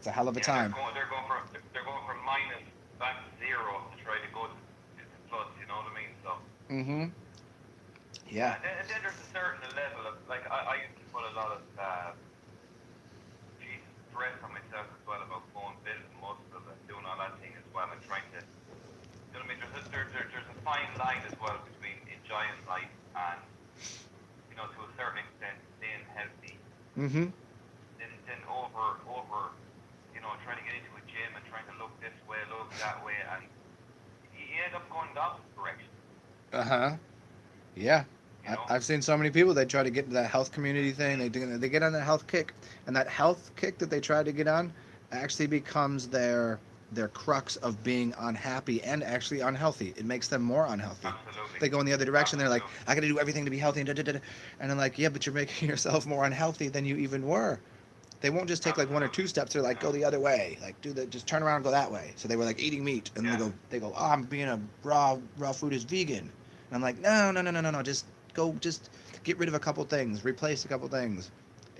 Speaker 1: a hell of a
Speaker 2: Yeah, they're
Speaker 1: time.
Speaker 2: going they're going from they're going from minus back to zero to try to go to plus. You know what I mean? So
Speaker 1: Mm-hmm.
Speaker 2: yeah,
Speaker 1: Yeah.
Speaker 2: and then there's a certain level of like I used to put a lot of Jesus stress on myself as well about going building muscle and doing all that thing as well and trying to. You know what I mean? There's a fine line as well between enjoying life and to a certain extent staying healthy.
Speaker 1: Mm-hmm.
Speaker 2: Then over trying to get into a gym and trying to look this way, look that way, and you end up going the opposite direction.
Speaker 1: Uh-huh. Yeah.
Speaker 2: You know?
Speaker 1: I've seen so many people, they try to get into that health community thing. They get on that health kick, and that health kick that they try to get on actually becomes their crux of being unhappy and actually unhealthy. It makes them more unhealthy.
Speaker 2: Absolutely,
Speaker 1: They go in the other direction. They're like,
Speaker 2: absolutely.
Speaker 1: I got to do everything to be healthy, and and I'm like, yeah, but you're making yourself more unhealthy than you even were. They won't just take like one or
Speaker 2: Absolutely.
Speaker 1: two steps. They're like, go the other way, like just turn around and go that way. So they were like eating meat, and
Speaker 2: Yeah.
Speaker 1: they go, oh, I'm being a raw food is vegan, and I'm like, no, no, no, no, no, no, just get rid of a couple things, replace a couple things.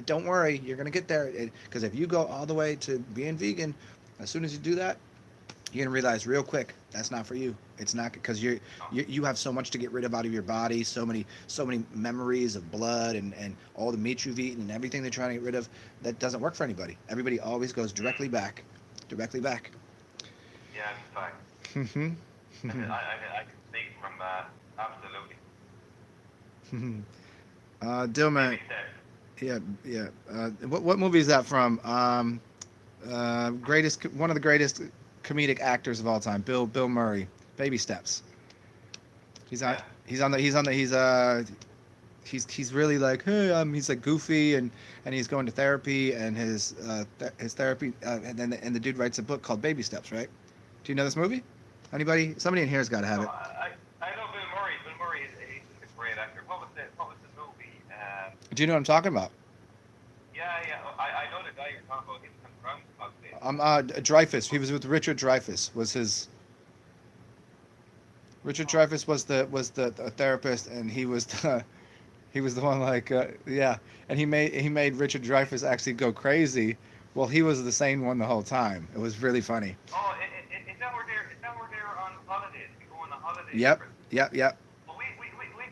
Speaker 1: Don't worry, you're gonna get there. Because if you go all the way to being vegan, as soon as you do that, you're gonna realize real quick that's not for you. It's not because
Speaker 2: No.
Speaker 1: you have so much to get rid of out of your body, so many memories of blood and all the meat you've eaten and everything they're trying to get rid of. That doesn't work for anybody. Everybody always goes
Speaker 2: Mm.
Speaker 1: directly back, directly back.
Speaker 2: Yeah, in fact.
Speaker 1: Mm-hmm.
Speaker 2: I can speak from absolutely.
Speaker 1: Dillman,
Speaker 2: Baby steps.
Speaker 1: yeah, yeah. What movie is that from? One of the greatest comedic actors of all time, Bill Murray. Baby Steps. He's on.
Speaker 2: Yeah.
Speaker 1: He's really like, hey, he's like goofy and he's going to therapy and his therapy and the dude writes a book called Baby Steps, right? Do you know this movie? Somebody in here's got to have
Speaker 2: No,
Speaker 1: it.
Speaker 2: I know Bill Murray. Bill Murray he's a great actor. What was the movie?
Speaker 1: Do you know what I'm talking about?
Speaker 2: Yeah. I know the guy you're talking about. He was on Groundhog Day.
Speaker 1: Dreyfuss. He was with Richard Dreyfuss. Was his Richard
Speaker 2: Oh,
Speaker 1: Dreyfuss was the therapist, and he was the one like yeah, and he made Richard Dreyfuss actually go crazy. Well, he was the sane one the whole time. It was really funny.
Speaker 2: oh, is that where they're on holidays? We go on a holiday
Speaker 1: Yep,
Speaker 2: trip.
Speaker 1: yep.
Speaker 2: Well, we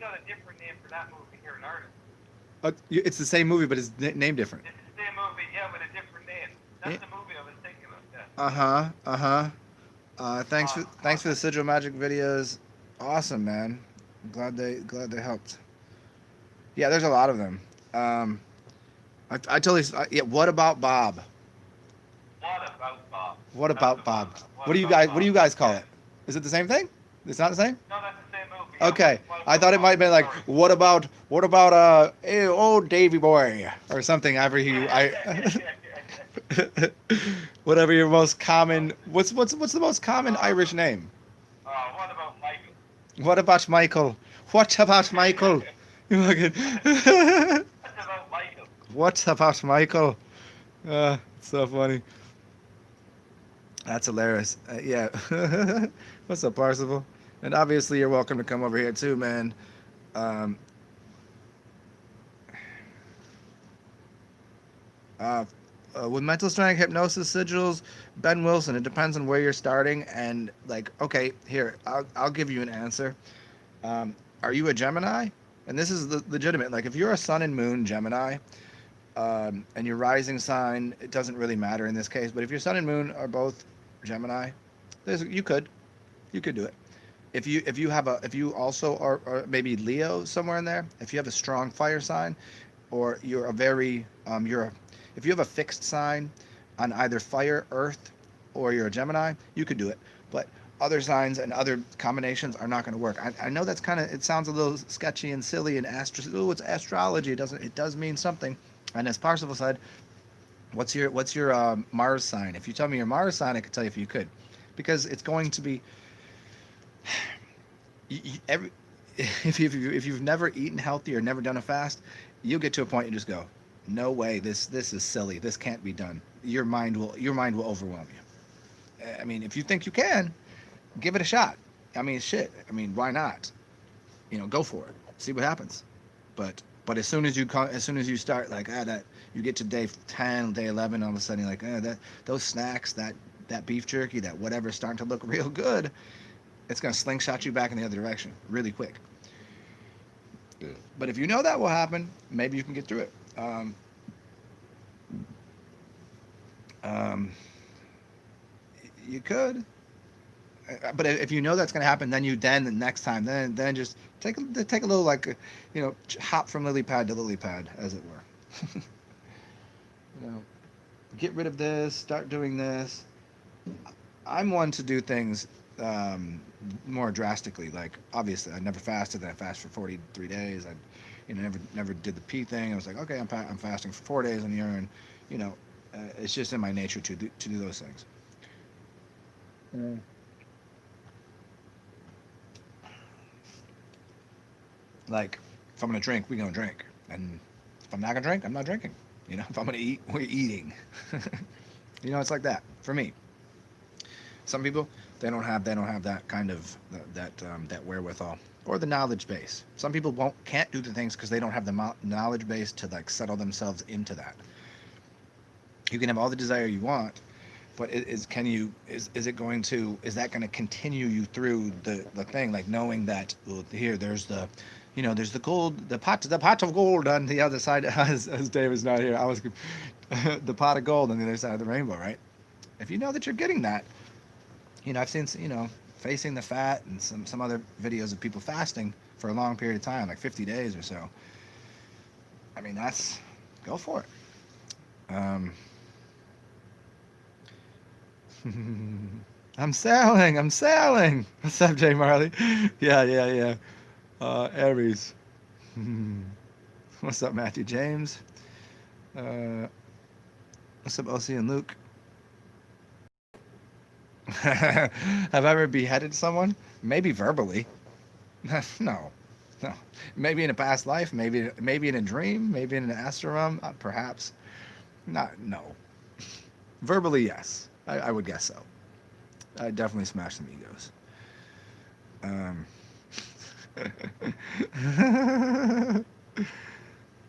Speaker 2: got a different name for that movie here in Ireland.
Speaker 1: It's the same movie, but it's named different.
Speaker 2: It's the same movie, yeah, with a different name.
Speaker 1: Yeah.
Speaker 2: That's the movie I was thinking of. Yeah.
Speaker 1: Uh-huh. Uh-huh. Thanks for the
Speaker 2: Awesome.
Speaker 1: Sigil Magic videos. Awesome, man. Glad they helped. Yeah, there's a lot of them. I totally yeah. What about Bob?
Speaker 2: What about Bob?
Speaker 1: What
Speaker 2: That's
Speaker 1: about
Speaker 2: the one.
Speaker 1: Bob?
Speaker 2: What about
Speaker 1: What do
Speaker 2: Bob?
Speaker 1: you guys call
Speaker 2: Yeah.
Speaker 1: it? Is it the same thing? It's not the same.
Speaker 2: No, that's the same movie. Yeah.
Speaker 1: Okay,
Speaker 2: What
Speaker 1: I
Speaker 2: about
Speaker 1: thought it might
Speaker 2: Bob?
Speaker 1: have been like,
Speaker 2: Sorry.
Speaker 1: what about hey, old Davy boy or something. Whatever your most common. What's the most common
Speaker 2: uh,
Speaker 1: Irish name?
Speaker 2: what about Michael?
Speaker 1: What about Michael? What about Michael? You fucking.
Speaker 2: What about Michael?
Speaker 1: What about Michael? It's so funny. That's hilarious. Yeah. What's up, Parsifal? And obviously, you're welcome to come over here too, man. Um, uh, with mental strength, hypnosis, sigils, Ben Wilson. It depends on where you're starting. And like, okay, here, I'll give you an answer. Are you a Gemini? And this is legitimate. Like, if you're a Sun and Moon Gemini, and your rising sign, it doesn't really matter in this case. But if your Sun and Moon are both Gemini, you could do it. If you also are maybe Leo somewhere in there, if you have a strong fire sign, or you're a very if you have a fixed sign on either fire, earth, or you're a Gemini, you could do it. But other signs and other combinations are not going to work. I know that's it sounds a little sketchy and silly and it's astrology. It does mean something. And as Parsifal said, what's your Mars sign? If you tell me your Mars sign, I could tell you if you could, because it's going to be every if you've never eaten healthy or never done a fast, you'll get to a point you just go, no way, this is silly. This can't be done. Your mind will overwhelm you. I mean, if you think you can, give it a shot. I mean, shit. I mean, why not? Go for it. See what happens. But But as soon as you start like that, you get to day 10, day 11, all of a sudden you're like, that those snacks, that beef jerky, that whatever's starting to look real good, it's gonna slingshot you back in the other direction really quick. But if you know that will happen, maybe you can get through it. Um, you could, but if you know that's going to happen, then the next time, then just take a little like, hop from lily pad to lily pad, as it were. you know, get rid of this, start doing this. I'm one to do things more drastically. Like obviously, I never fasted. I fast for 43 days. I, never did the pee thing. I was like, okay, I'm fasting for 4 days on the urine. You know, it's just in my nature to do those things. Mm. Like if I'm gonna drink, we're gonna drink, and if I'm not gonna drink, I'm not drinking. If I'm gonna eat, we're eating. It's like that for me. Some people they don't have that kind of that wherewithal or the knowledge base. Some people can't do the things because they don't have the knowledge base to like settle themselves into that. You can have all the desire you want, but is that going to continue you through the thing, like knowing that, well, here there's the gold, the pot of gold on the other side, as David's not here, I was the pot of gold on the other side of the rainbow, right? If you know that you're getting that, I've seen, facing the fat and some other videos of people fasting for a long period of time, like 50 days or so. I mean, go for it. I'm sailing. What's up, Jay Marley? Yeah. Aries. What's up, Matthew James? Uh, what's up, OC and Luke? Have I ever beheaded someone? Maybe verbally. No. Maybe in a past life. Maybe in a dream. Maybe in an astral realm. Perhaps. Not. No. Verbally, yes. I would guess so. I definitely smashed some egos. Um,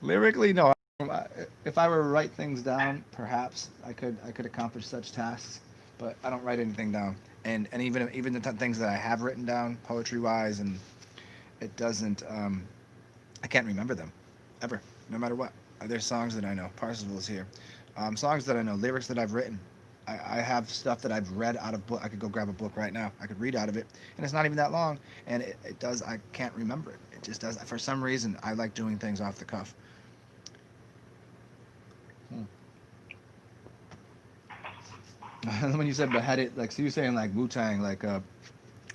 Speaker 1: Lyrically, no. If I were to write things down, perhaps I could accomplish such tasks, but I don't write anything down. And even the things that I have written down, poetry wise, and it doesn't. I can't remember them, ever, no matter what. There's songs that I know. Parsifal's here. Songs that I know, lyrics that I've written. I have stuff that I've read out of book. I could go grab a book right now. I could read out of it, and it's not even that long. And it does. I can't remember it. It just does. For some reason, I like doing things off the cuff. When you said beheaded, like, so you're saying like Wu Tang, like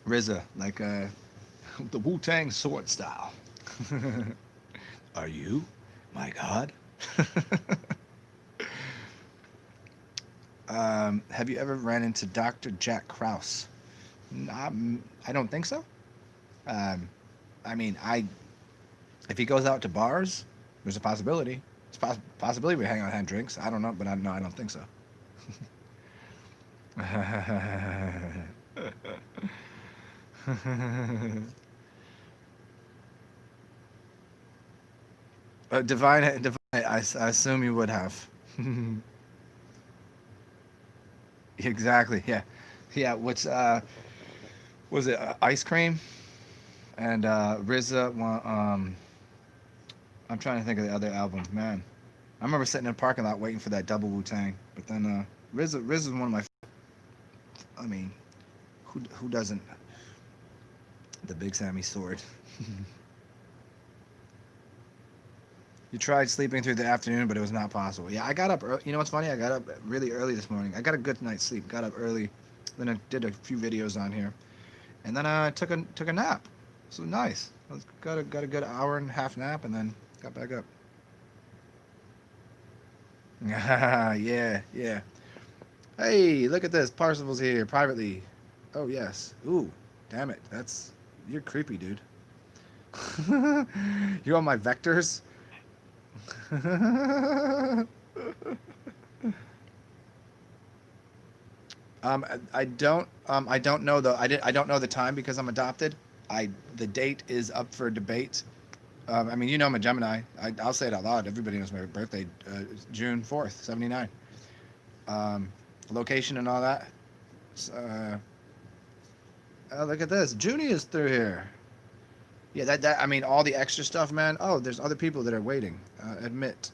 Speaker 1: RZA, like the Wu Tang sword style. Are you, my God? Have you ever ran into Dr. Jack Krause? I don't think so. Um, I mean, if he goes out to bars, there's a possibility. It's possibility we hang out and have drinks. I don't know, but no, I don't think so. Divine. I assume you would have. Exactly. Yeah. Yeah. What's was it ice cream and RZA? I'm trying to think of the other album. Man, I remember sitting in a parking lot waiting for that double Wu Tang. But then RZA is one of my. I mean, who doesn't? The Big Sammy sword. You tried sleeping through the afternoon, but it was not possible. Yeah, I got up early. You know what's funny? I got up really early this morning. I got a good night's sleep. Got up early, then I did a few videos on here, and then I took a nap. So nice. Got a good hour and a half nap, and then got back up. Yeah. Hey, look at this. Parsifal's here privately. Oh yes. Ooh, damn it. You're creepy, dude. You on my vectors? I don't know I don't know the time because I'm adopted. The date is up for debate. I mean, you know I'm a Gemini. I'll say it out loud. Everybody knows my birthday, June 4th, 79. Um, Location and all that. Oh, look at this. Junie is through here. Yeah, I mean, all the extra stuff, man. Oh, there's other people that are waiting. Admit.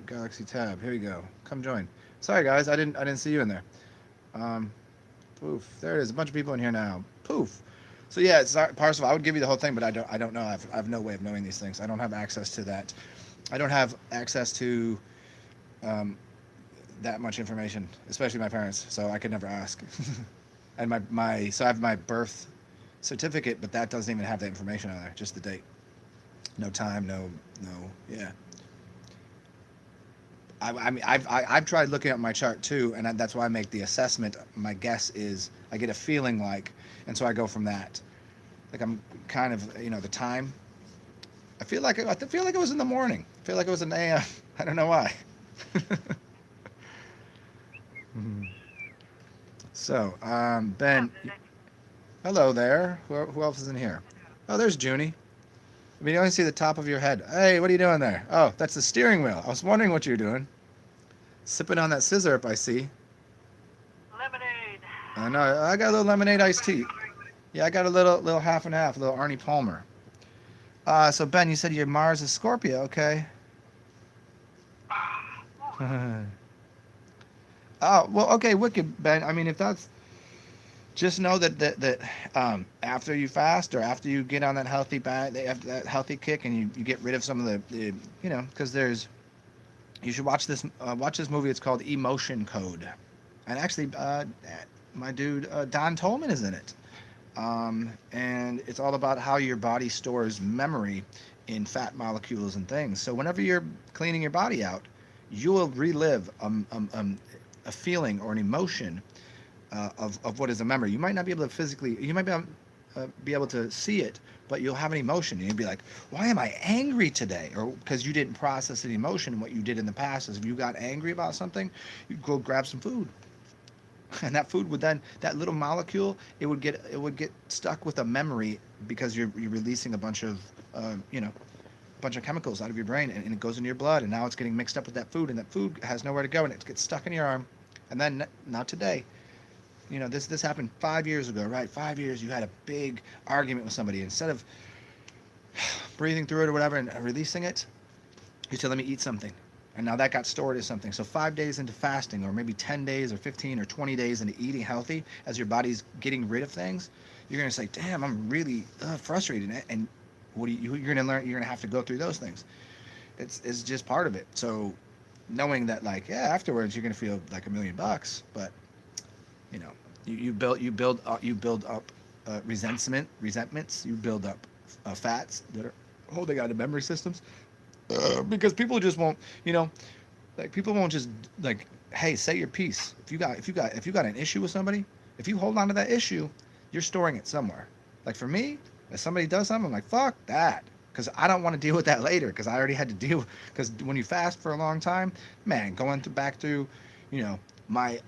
Speaker 1: Galaxy tab. Here we go. Come join. Sorry, guys. I didn't see you in there. Um, Poof. There it is. A bunch of people in here now. Poof. So yeah, it's not Parcel. I would give you the whole thing, but I don't know. I have no way of knowing these things. I don't have access to that. I don't have access to um, that much information, especially my parents. So I could never ask. And so I have my birth certificate, but that doesn't even have the information on there. Just the date. No time. No. Yeah. I mean, I've tried looking at my chart too, and that's why I make the assessment. My guess is I get a feeling like, and so I go from that. Like I'm kind of, the time. I feel like it was in the morning. I feel like it was an AM. I don't know why. So, Ben, hello there. Who else is in here? Oh, there's Junie. I mean, you only see the top of your head. Hey, what are you doing there? Oh, that's the steering wheel. I was wondering what you're doing. Sipping on that scissor up, I see.
Speaker 3: Lemonade.
Speaker 1: I know. I got a little lemonade iced tea. Yeah, I got a little half and half, a little Arnie Palmer. So Ben, you said your Mars is Scorpio, okay? Oh, well, okay, wicked, Ben. I mean, if that's just know that after you fast or after you get on that after that healthy kick, and you get rid of some of because you should watch this movie. It's called Emotion Code, and actually, my dude Don Tolman is in it. And it's all about how your body stores memory in fat molecules and things. So whenever you're cleaning your body out, you will relive a feeling or an emotion of what is a memory. You might not be able to you might be able to see it, but you'll have an emotion. And you'll be like, why am I angry today? Or because you didn't process the emotion. And what you did in the past is if you got angry about something, you go grab some food. And that food would then, that little molecule, it would get stuck with a memory because you're releasing a bunch of chemicals out of your brain, and it goes into your blood, and now it's getting mixed up with that food, and that food has nowhere to go, and it gets stuck in your arm. And then not today, this happened 5 years ago, right? 5 years, you had a big argument with somebody. Instead of breathing through it or whatever and releasing it, you said, let me eat something. And now that got stored as something. So 5 days into fasting, or maybe 10 days or 15 or 20 days into eating healthy, as your body's getting rid of things, you're going to say, damn, I'm really frustrated. And you're going to learn, you're going to have to go through those things. It's just part of it. So knowing that, like, yeah, afterwards you're going to feel like $1,000,000, but you build up resentments, you build up fats that are holding on to memory systems. Because people just won't, people won't just like, hey, say your piece. If you got an issue with somebody, if you hold on to that issue, you're storing it somewhere. Like for me, if somebody does something, I'm like, fuck that, because I don't want to deal with that later. Because I already had to deal. Because when you fast for a long time, man, back through, my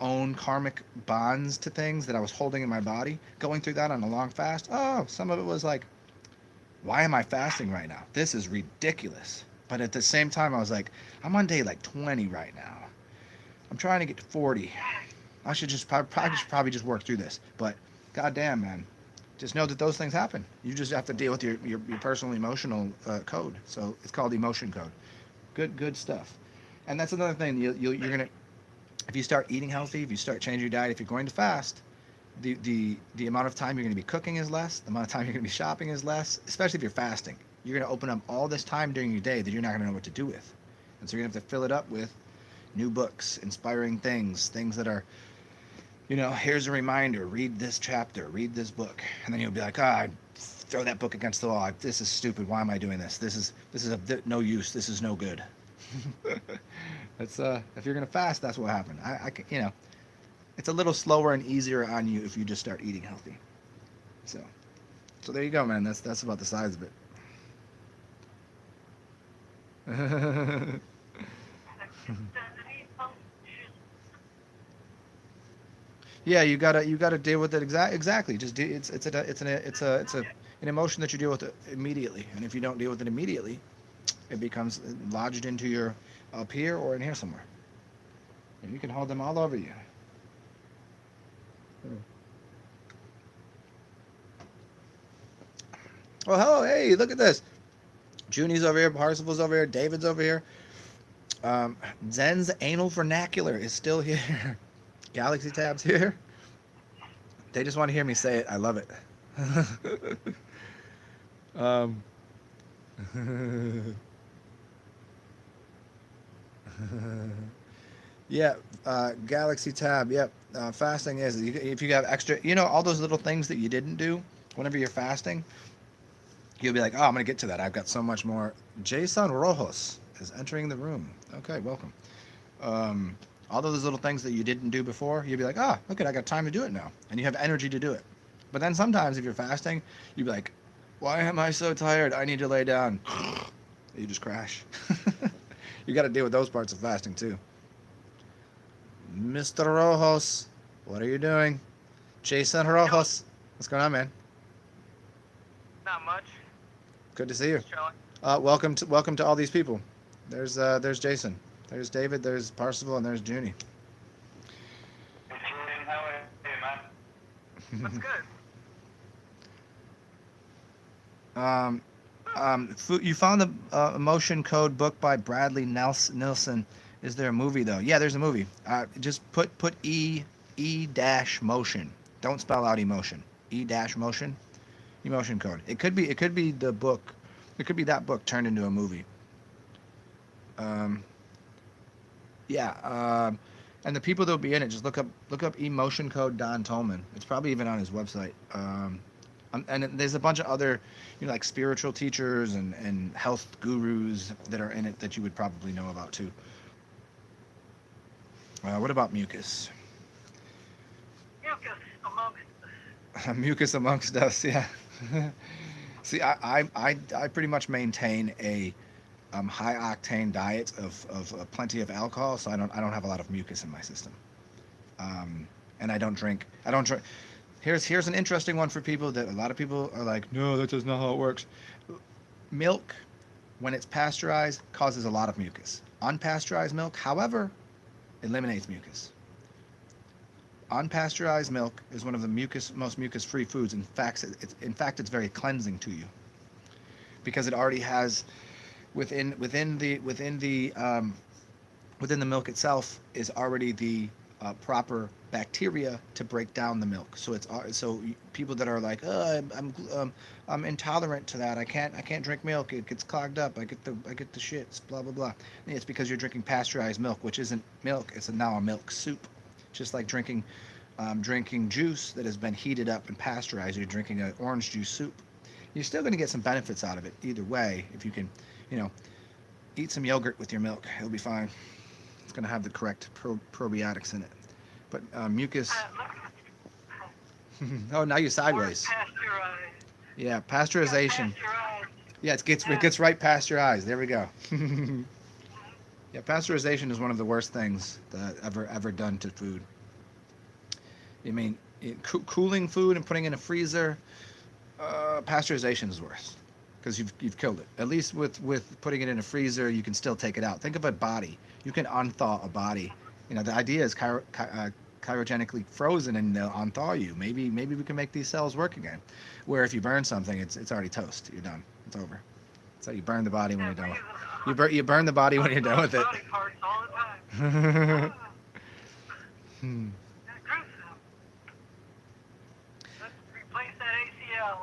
Speaker 1: own karmic bonds to things that I was holding in my body, going through that on a long fast. Oh, some of it was like, why am I fasting right now? This is ridiculous. But at the same time, I was like, I'm on day like 20 right now. I'm trying to get to 40. I should probably just work through this. But goddamn, man, just know that those things happen. You just have to deal with your personal emotional code. So it's called emotion code. Good stuff. And that's another thing. You're gonna, if you start eating healthy, if you start changing your diet, if you're going to fast, the amount of time you're going to be cooking is less. The amount of time you're going to be shopping is less, especially if you're fasting. You're going to open up all this time during your day that you're not going to know what to do with. And so you're going to have to fill it up with new books, inspiring things that are, here's a reminder, read this chapter, read this book. And then you'll be like, throw that book against the wall. This is stupid. Why am I doing this? This is no use. This is no good. That's if you're going to fast, that's what happened. It's a little slower and easier on you if you just start eating healthy. So there you go, man. That's about the size of it. Yeah, you gotta deal with it exactly. Just it's an emotion that you deal with immediately. And if you don't deal with it immediately, it becomes lodged into your up here or in here somewhere. And you can hold them all over you. Well, hello, hey, look at this. Junie's over here, Parsifal's over here, David's over here. Zen's anal vernacular is still here. Galaxy Tab's here. They just want to hear me say it. I love it. um, yeah, Galaxy Tab. Yep. Fasting is if you have extra, all those little things that you didn't do whenever you're fasting, you'll be like, oh, I'm gonna get to that. I've got so much more. Jason Rojos is entering the room. Okay, welcome. All those little things that you didn't do before, you'll be like, look at, I got time to do it now, and you have energy to do it. But then sometimes if you're fasting, you'll be like, why am I so tired? I need to lay down. You just crash. You got to deal with those parts of fasting too. Mr. Rojos, what are you doing? Jason Rojos, what's going on, man?
Speaker 3: Not much.
Speaker 1: Good to see you.
Speaker 3: Chilling.
Speaker 1: Welcome to all these people. There's Jason. There's David. There's Parsifal, and there's Junie.
Speaker 2: Hey, Julian, how are you, man?
Speaker 3: That's good.
Speaker 1: You found the emotion code book by Bradley Nilsson. Is there a movie though? Yeah, there's a movie. Just put E dash motion. Don't spell out emotion. E dash motion. Emotion code. It could be the book. It could be that book turned into a movie. And the people that'll be in it, just look up emotion code Don Tolman. It's probably even on his website. And there's a bunch of other, like spiritual teachers and health gurus that are in it that you would probably know about too. What about mucus?
Speaker 3: Mucus amongst us.
Speaker 1: Mucus amongst us, yeah. See, I pretty much maintain a high octane diet of plenty of alcohol, so I don't have a lot of mucus in my system. And I don't drink. Here's an interesting one for people that a lot of people are like, no, that does not how it works. Milk, when it's pasteurized, causes a lot of mucus. Unpasteurized milk, however, eliminates mucus. Unpasteurized milk is one of the most mucus-free foods. In fact, it's very cleansing to you because it already has within the milk itself is already the proper bacteria to break down the milk. So people that are like, oh, I'm intolerant to that. I can't drink milk. It gets clogged up. I get the shits. Blah blah blah. And it's because you're drinking pasteurized milk, which isn't milk. It's now a milk soup. Just like drinking juice that has been heated up and pasteurized. You're drinking an orange juice soup. You're still going to get some benefits out of it either way. If you can, eat some yogurt with your milk, it'll be fine. It's going to have the correct probiotics in it. But mucus. Oh, now you're sideways.
Speaker 3: Pasteurized.
Speaker 1: Yeah, pasteurization.
Speaker 3: Pasteurized.
Speaker 1: Yeah, it gets right past your eyes. There we go. Yeah, pasteurization is one of the worst things that ever done to food. I mean, cooling food and putting in a freezer, pasteurization is worse because you've killed it. At least with putting it in a freezer, you can still take it out. Think of a body. You can unthaw a body. The idea is cryogenically frozen and they'll unthaw you. Maybe we can make these cells work again. Where if you burn something, it's already toast. You're done. It's over. So you burn the body when you're done. You burn the body when you're done with it.
Speaker 3: Body parts all the time. Let's replace that ACL.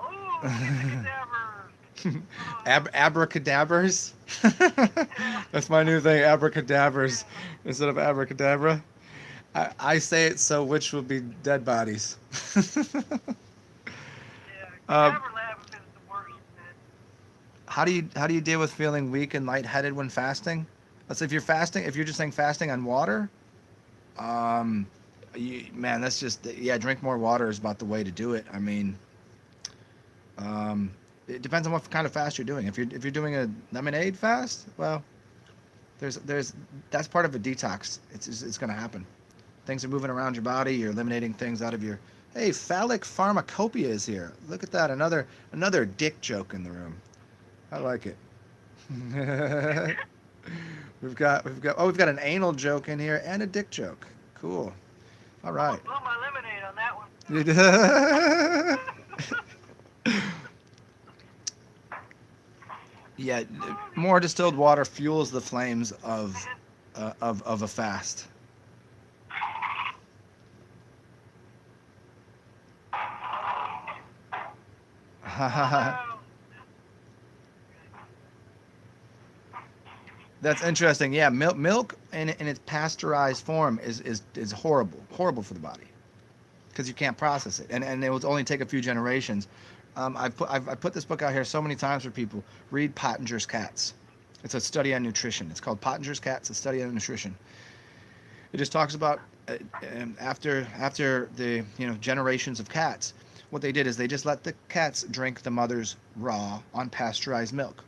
Speaker 3: Ooh,
Speaker 1: Abracadabras. That's my new thing. Abracadabras instead of abracadabra. I say it so which will be dead bodies.
Speaker 3: Cadaver lab is the worst, man.
Speaker 1: How do you deal with feeling weak and lightheaded when fasting? Let's say if you're just saying fasting on water, that's just, drink more water is about the way to do it. I mean, it depends on what kind of fast you're doing. If you're doing a lemonade fast, well, that's part of a detox. It's going to happen. Things are moving around your body. You're eliminating things out of your Hey, phallic pharmacopoeia is here. Look at that. Another dick joke in the room. I like it. we've got an anal joke in here and a dick joke. Cool. All right.
Speaker 3: Almost blew my lemonade on that one.
Speaker 1: Yeah, more distilled water fuels the flames of a fast.
Speaker 3: Oh,
Speaker 1: That's interesting. Yeah, milk in its pasteurized form is horrible for the body because you can't process it, and it will only take a few generations. I've put this book out here so many times for people. Read Pottinger's Cats. It's a study on nutrition. It's called Pottinger's Cats: A Study on Nutrition. It just talks about after the generations of cats. What they did is they just let the cats drink the mother's raw, unpasteurized milk,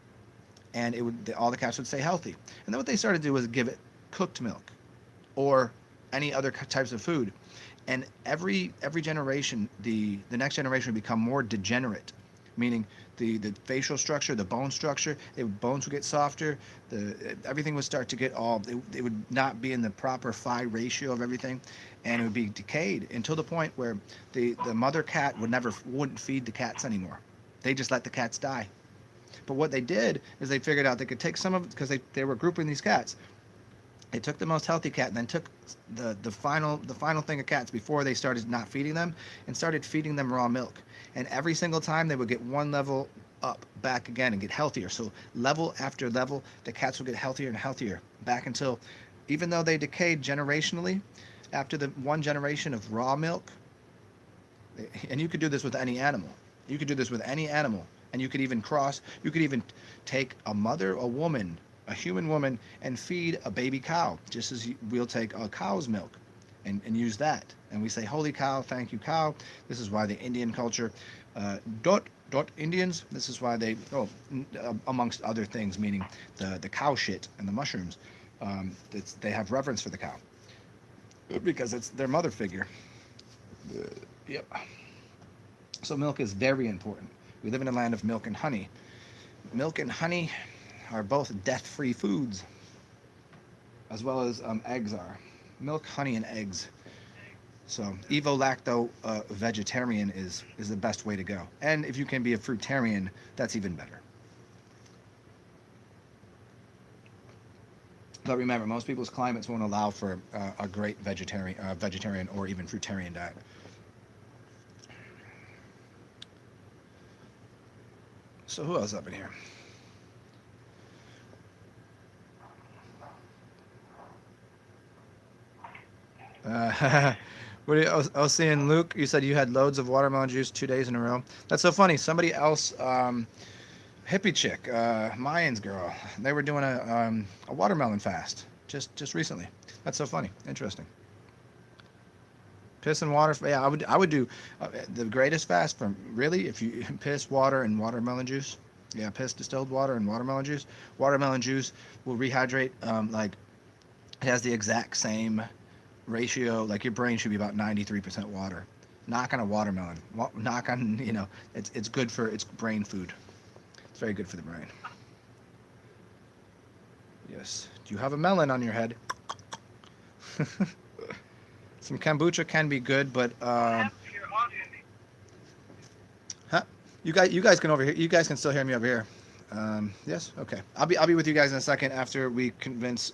Speaker 1: and all the cats would stay healthy. And then what they started to do was give it cooked milk, or any other types of food. And every generation, the next generation would become more degenerate, meaning the facial structure, the bone structure, bones would get softer. Everything would start to get it would not be in the proper phi ratio of everything, and it would be decayed until the point where the mother cat wouldn't feed the cats anymore. They just let the cats die. But what they did is they figured out they could take some of it, because they were grouping these cats. They took the most healthy cat and then took the final thing of cats before they started not feeding them, and started feeding them raw milk. And every single time they would get one level up back again and get healthier. So level after level, the cats would get healthier and healthier back until, even though they decayed generationally, after the one generation of raw milk, and you could do this with any animal. You could do this with any animal, and you could even take a woman, a human woman, and feed a baby cow, just as we'll take a cow's milk and use that. And we say, holy cow, thank you, cow. This is why the Indian culture, dot Indians, this is why they, amongst other things, meaning the cow shit and the mushrooms, they have reverence for the cow, because it's their mother figure. Yep. So milk is very important. We live in a land of milk and honey. Milk and honey are both death-free foods, as well as eggs are. Milk, honey, and eggs. So evo-lacto vegetarian is the best way to go. And if you can be a fruitarian, that's even better. But remember, most people's climates won't allow for a great vegetarian or even fruitarian diet. So who else up in here? I was seeing Luke. You said you had loads of watermelon juice 2 days in a row. That's so funny. Somebody else, hippie chick, Mayans girl, they were doing a watermelon fast just recently. That's so funny. Interesting. Piss and water. Yeah, I would do the greatest fast from, really, if you piss, water, and watermelon juice. Yeah, piss, distilled water, and watermelon juice. Watermelon juice will rehydrate. Like, it has the exact same ratio. Like, your brain should be about 93% water. Knock on a watermelon. Knock on, it's good for, it's brain food. It's very good for the brain. Yes. Do you have a melon on your head? Some kombucha can be good, but
Speaker 3: what happened to your audio?
Speaker 1: huh? You guys can over here. You guys can still hear me over here. Yes. Okay. I'll be with you guys in a second after we convince.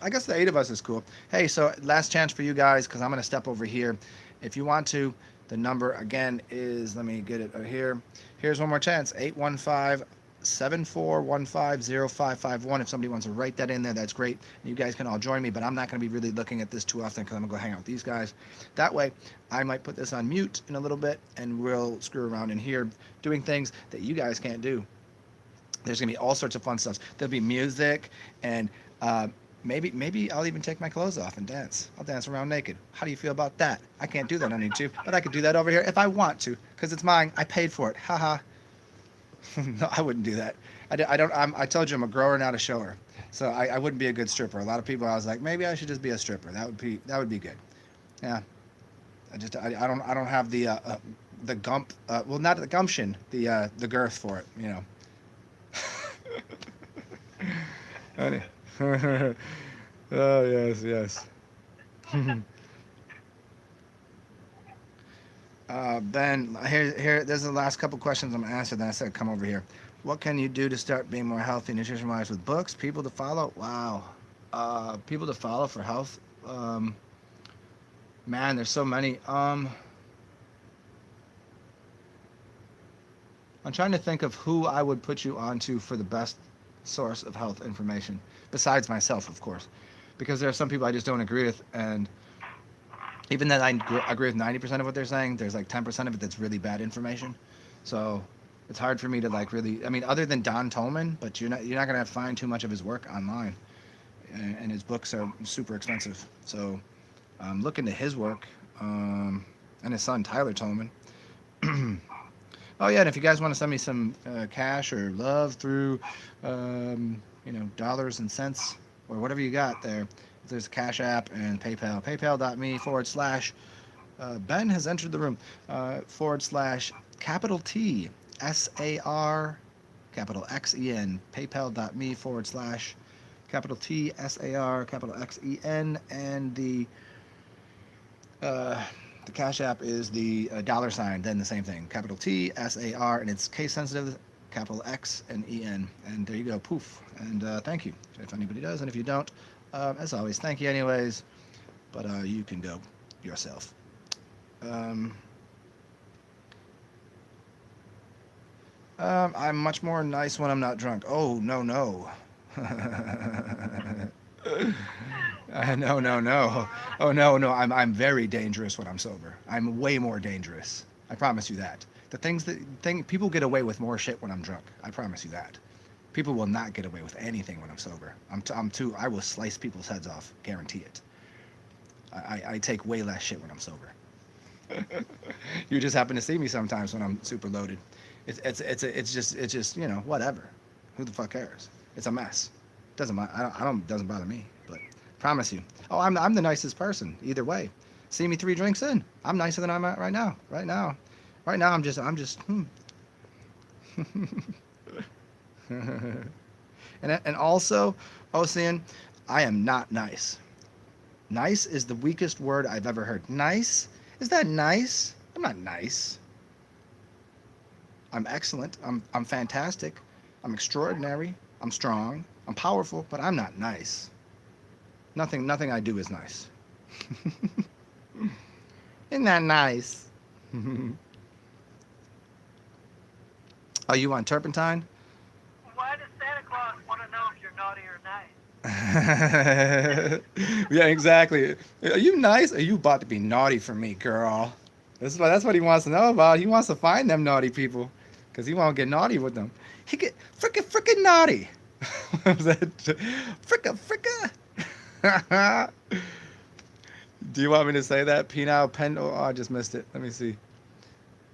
Speaker 1: I guess the 8 of us is cool. Hey, so last chance for you guys, because I'm gonna step over here. If you want to, the number again is, let me get it here. Here's one more chance: 815-741-5051. If somebody wants to write that in there, that's great. You guys can all join me, but I'm not going to be really looking at this too often, because I'm going to go hang out with these guys. That way, I might put this on mute in a little bit, and we'll screw around in here doing things that you guys can't do. There's going to be all sorts of fun stuff. There'll be music, and maybe I'll even take my clothes off and dance. I'll dance around naked. How do you feel about that? I can't do that on YouTube, but I could do that over here if I want to, because it's mine. I paid for it. Haha. No, I wouldn't do that. I told you I'm a grower, not a shower. So I wouldn't be a good stripper. A lot of people, I was like, maybe I should just be a stripper. That would be good. Yeah. I don't have the gump. Well, not the gumption. The girth for it. You know. Honey. Oh yes, yes. Ben, here. There's the last couple questions I'm gonna answer. Then I said come over here. What can you do to start being more healthy nutrition wise with books? People to follow? Wow. People to follow for health. Man, there's so many. I'm trying to think of who I would put you onto for the best source of health information, besides myself, of course, because there are some people I just don't agree with, and even that agree with 90% of what they're saying, there's like 10% of it that's really bad information. So it's hard for me to like really. I mean, other than Don Tolman, but you're not gonna find too much of his work online, and his books are super expensive. So look into his work, and his son Tyler Tolman. Oh yeah, and if you guys want to send me some cash or love through, dollars and cents or whatever you got there, there's a Cash App and PayPal. PayPal.me/. Ben has entered the room. / capital T SAR capital XEN. PayPal.me / capital T SAR capital XEN, and the Cash App is the $, then the same thing. Capital T, SAR, and it's case sensitive, capital X and EN. And there you go, poof. And thank you if anybody does. And if you don't, as always, thank you anyways. But you can go yourself. I'm much more nice when I'm not drunk. Oh, no, no. No, no, no. Oh no, no. I'm very dangerous when I'm sober. I'm way more dangerous. I promise you that. People get away with more shit when I'm drunk. I promise you that. People will not get away with anything when I'm sober. I'm too. I will slice people's heads off. Guarantee it. I take way less shit when I'm sober. You just happen to see me sometimes when I'm super loaded. It's just whatever. Who the fuck cares? It's a mess. Doesn't matter. I don't. Doesn't bother me. But promise you. Oh, I'm the nicest person. Either way. See me 3 drinks in. I'm nicer than I'm at right now. Right now I'm just. And also, Ocean, I am not nice. Nice is the weakest word I've ever heard. Nice? Is that nice? I'm not nice. I'm excellent. I'm fantastic. I'm extraordinary. I'm strong. I'm powerful, but I'm not nice. Nothing I do is nice. Isn't that nice? Are you on turpentine?
Speaker 3: Why does Santa Claus want to know if you're naughty or nice?
Speaker 1: Yeah, exactly. Are you nice? Or are you about to be naughty for me, girl? That's what he wants to know about. He wants to find them naughty people, because he won't get naughty with them. He get frickin' naughty. What was that? Fricka. Do you want me to say that? Penile pen. Oh, I just missed it. Let me see.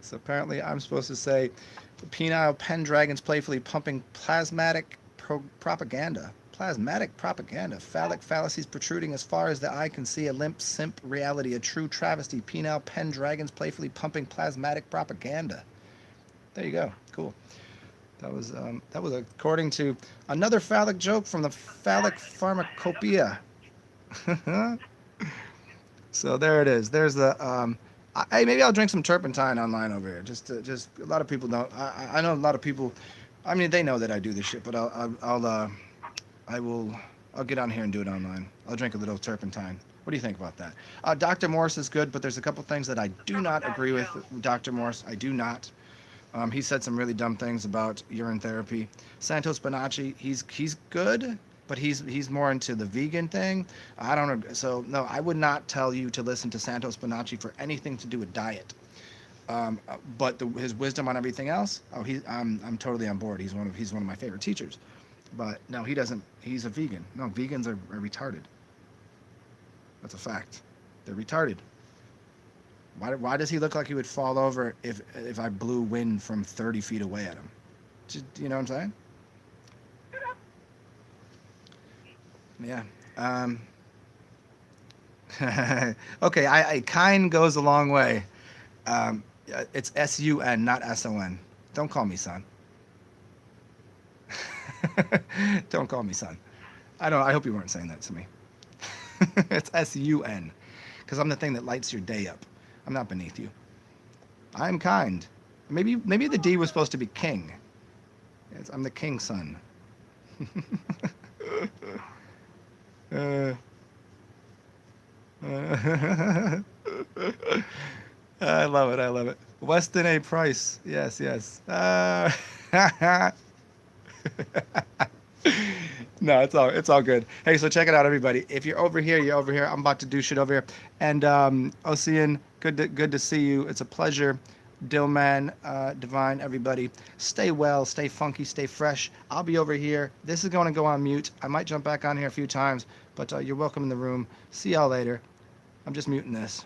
Speaker 1: So apparently, I'm supposed to say, penile pendragons playfully pumping propaganda. Plasmatic propaganda. Phallic fallacies protruding as far as the eye can see. A limp simp reality. A true travesty. Penile pendragons playfully pumping plasmatic propaganda. There you go. Cool. That was according to another phallic joke from the phallic pharmacopoeia. So there it is. There's the hey, maybe I'll drink some turpentine online over here. Just a lot of people don't. I know a lot of people. I mean, they know that I do this shit, but I'll get on here and do it online. I'll drink a little turpentine. What do you think about that? Dr. Morse is good, but there's a couple things that I do not agree with Dr. Morse. I do not. He said some really dumb things about urine therapy. Santos Bonacci, he's good, but he's more into the vegan thing. I don't know. So no, I would not tell you to listen to Santos Bonacci for anything to do with diet. But his wisdom on everything else, I'm totally on board. He's one of my favorite teachers. But no, he doesn't. He's a vegan. No, vegans are retarded. That's a fact. They're retarded. Why does he look like he would fall over if I blew wind from 30 feet away at him? You know what I'm saying? Yeah. Okay, I kind goes a long way. It's S-U-N, not S-O-N. Don't call me son. Don't call me son. I don't. I hope you weren't saying that to me. It's S-U-N, because I'm the thing that lights your day up. I'm not beneath you. I'm kind. Maybe the D was supposed to be king. I'm the king's son. uh, I love it. I love it. Weston A. Price. Yes, yes. No, it's all good. Hey, so check it out, everybody. If you're over here, you're over here. I'm about to do shit over here. And Ocean, good to see you. It's a pleasure. Dillman, Divine, everybody. Stay well, stay funky, stay fresh. I'll be over here. This is going to go on mute. I might jump back on here a few times, but you're welcome in the room. See y'all later. I'm just muting this.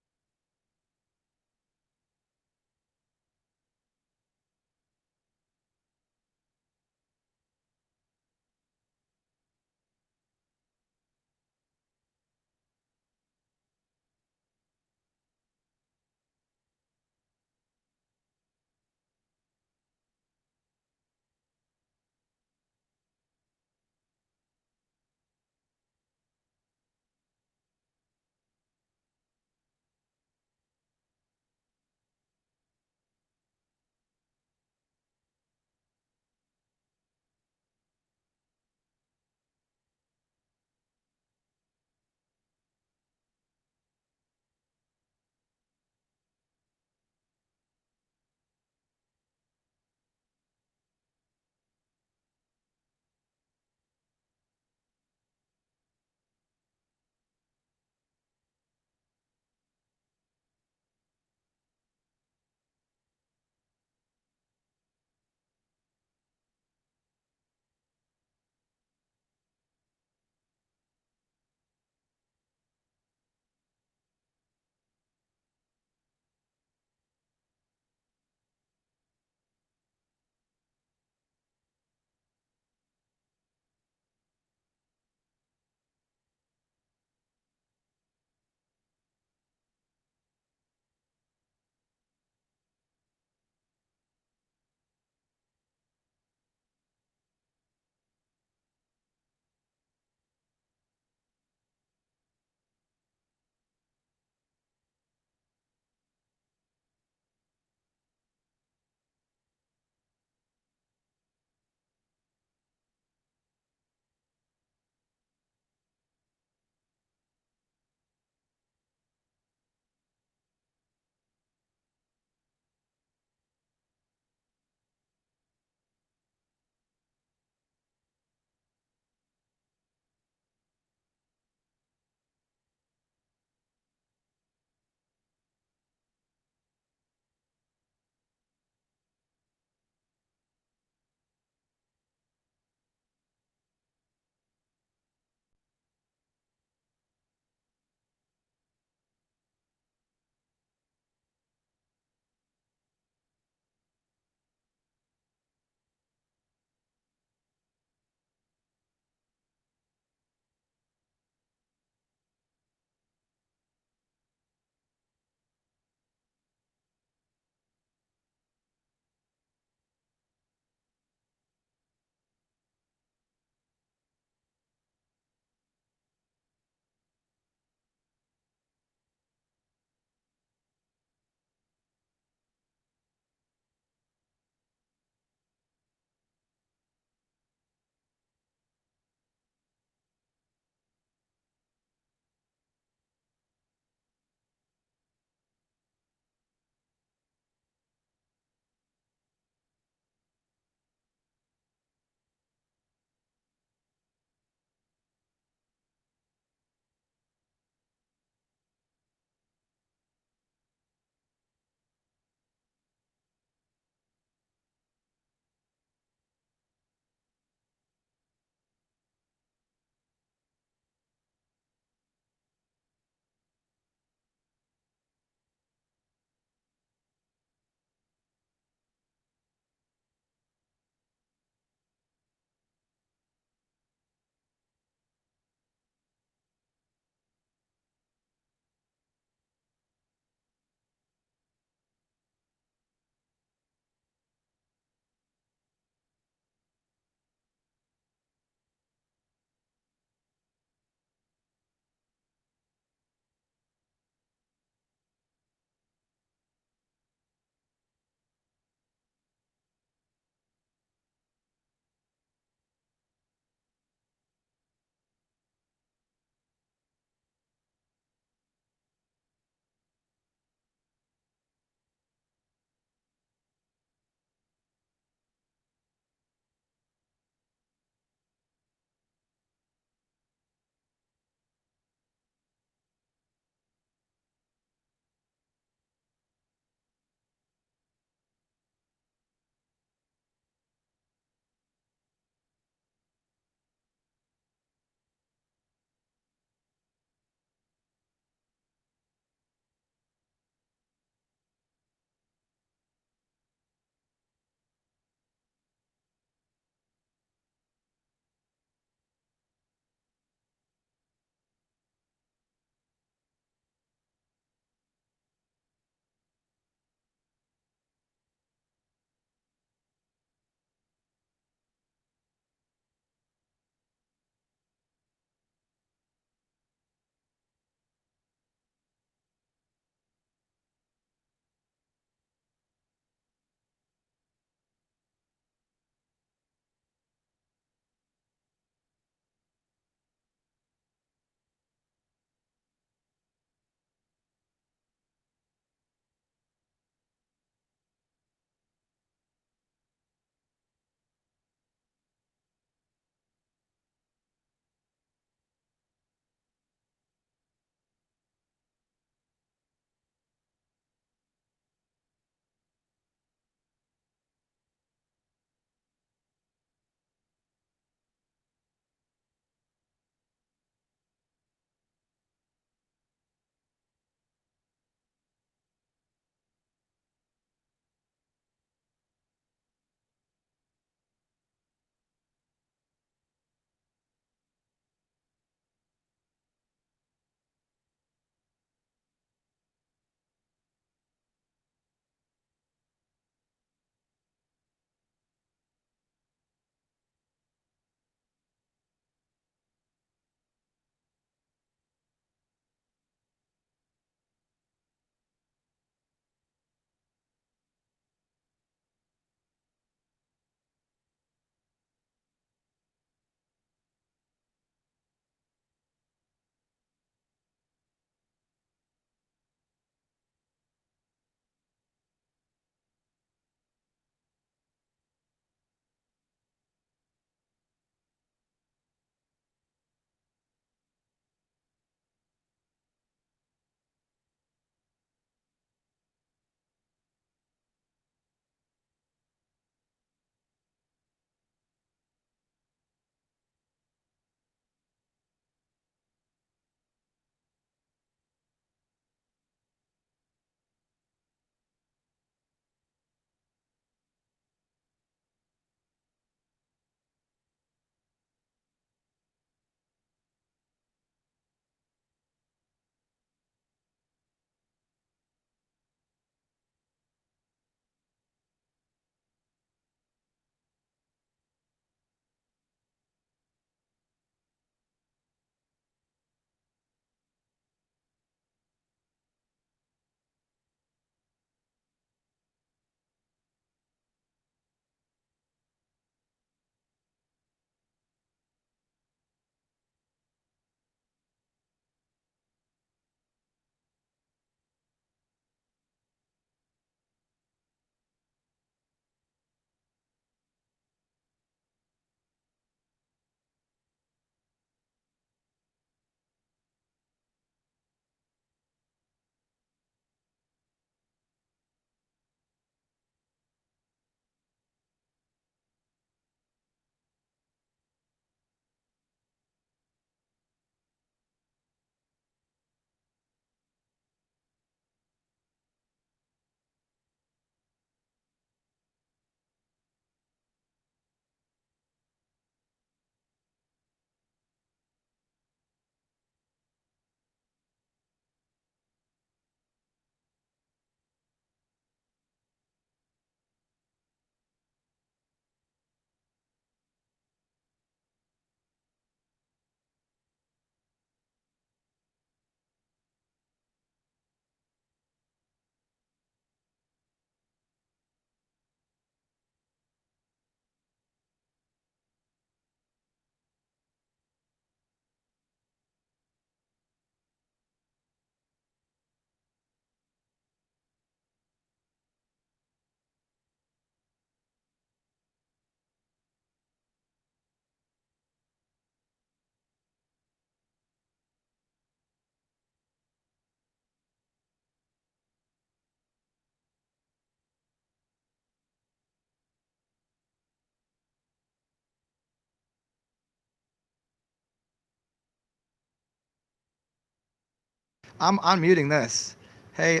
Speaker 1: I'm unmuting this. Hey,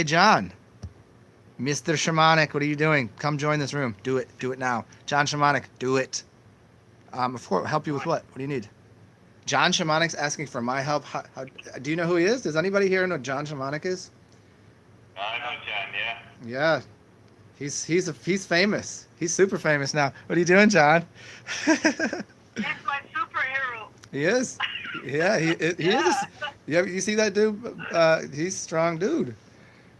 Speaker 1: John, Mr. Shamanic, what are you doing? Come join this room. Do it now. John Shamanic, do it. Help you with what? What do you need? John Shamanic's asking for my help. Do you know who he is? Does anybody here know who John Shamanic is?
Speaker 2: I know John, yeah.
Speaker 1: Yeah, he's famous. He's super famous now. What are you doing, John?
Speaker 3: He's my superhero.
Speaker 1: He is. Yeah, he is. You see that dude? He's a strong dude.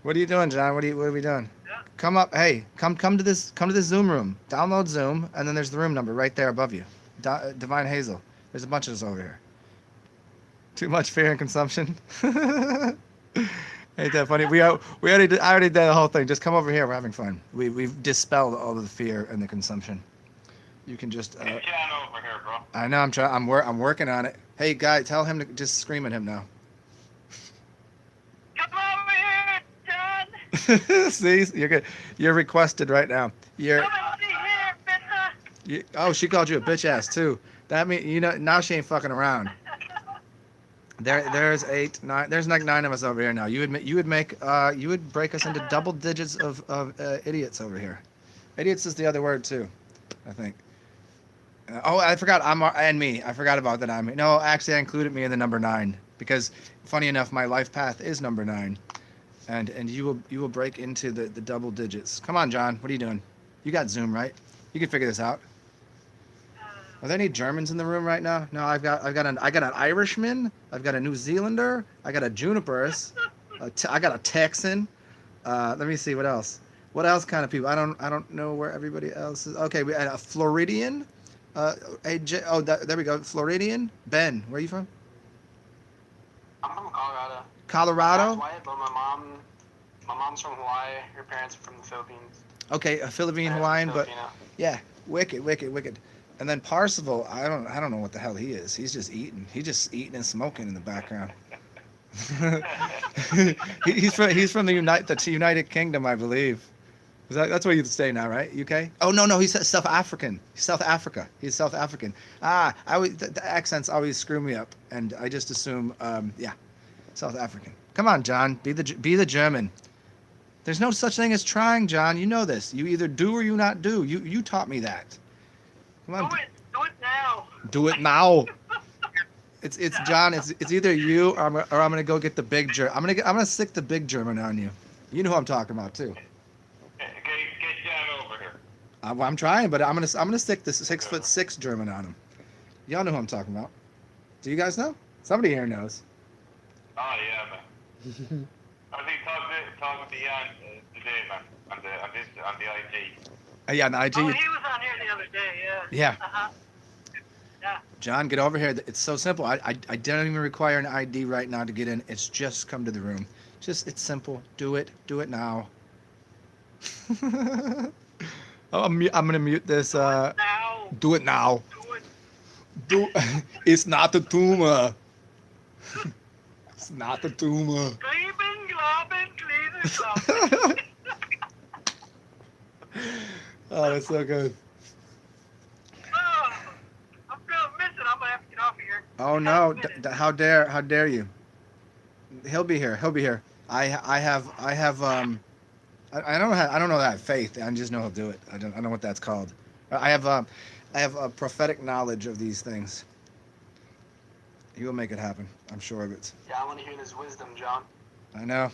Speaker 1: What are you doing, John? What are we doing?
Speaker 3: Yeah.
Speaker 1: Come up. Hey, come to this Zoom room. Download Zoom, and then there's the room number right there above you. Divine Hazel. There's a bunch of us over here. Too much fear and consumption. Ain't that funny? I already did the whole thing. Just come over here. We're having fun. We've dispelled all of the fear and the consumption. You can just.
Speaker 2: Get John over here, bro.
Speaker 1: I know. I'm working on it. Hey, guy, tell him to just scream at him now.
Speaker 3: Come over here, John.
Speaker 1: See, you're good. You're requested right now.
Speaker 3: Come and see here, bitch.
Speaker 1: Oh, she called you a bitch ass too. That mean now she ain't fucking around. There's 8, 9. There's like 9 of us over here now. You would break us into double digits of idiots over here. Idiots is the other word too, I think. I forgot. I forgot about that. No, actually, I included me in the number 9 because, funny enough, my life path is number 9, and you will break into the double digits. Come on, John. What are you doing? You got Zoom, right? You can figure this out. Are there any Germans in the room right now? No, I got an Irishman. I've got a New Zealander. I got a Junipers. I got a Texan. Let me see what else. What else kind of people? I don't know where everybody else is. Okay, we had a Floridian. There we go. Floridian. Ben, where are you from?
Speaker 4: I'm from Colorado.
Speaker 1: Colorado.
Speaker 4: That's Wyatt, but my mom's from Hawaii. Her parents are from the Philippines.
Speaker 1: Okay, a Philippine Hawaiian, but yeah, wicked. And then Parsival, I don't know what the hell he is. He's just eating. He's just eating and smoking in the background. he's from the United Kingdom, I believe. That's where you stay now, right? UK? Oh no, he's South African. He's South Africa. He's South African. The accents always screw me up, and I just assume, South African. Come on, John, be the German. There's no such thing as trying, John. You know this. You either do or you not do. You taught me that. Come on.
Speaker 3: Do it now.
Speaker 1: Do it now. It's John. It's either you or I'm gonna go get the big German. I'm gonna stick the big German on you. You know who I'm talking about too.
Speaker 2: Get John over here.
Speaker 1: I'm trying, but I'm gonna stick the 6'6" German on him. Y'all know who I'm talking about. Do you guys know? Somebody here knows.
Speaker 2: Oh yeah, man. I was talking to Jan today, man, on the IG.
Speaker 1: Yeah, on the IG.
Speaker 3: Oh, he was on here the other day. Yeah.
Speaker 1: Yeah.
Speaker 3: Uh-huh. Yeah.
Speaker 1: John, get over here. It's so simple. I don't even require an ID right now to get in. It's just come to the room. It's simple. Do it now. I'm gonna mute this.
Speaker 3: Now.
Speaker 1: Do it now.
Speaker 3: Do it.
Speaker 1: It's not the tumor. It's not the tumor.
Speaker 3: Gleben, Globen,
Speaker 1: Oh, that's so good.
Speaker 3: Oh, I'm feeling missing. I'm gonna have to get off of here.
Speaker 1: Oh no! How dare you? He'll be here. I don't know that I have faith. I just know he'll do it. I don't know what that's called. I have a prophetic knowledge of these things. He will make it happen. I'm sure of it.
Speaker 4: Yeah, I want to hear his wisdom, John.
Speaker 1: I know.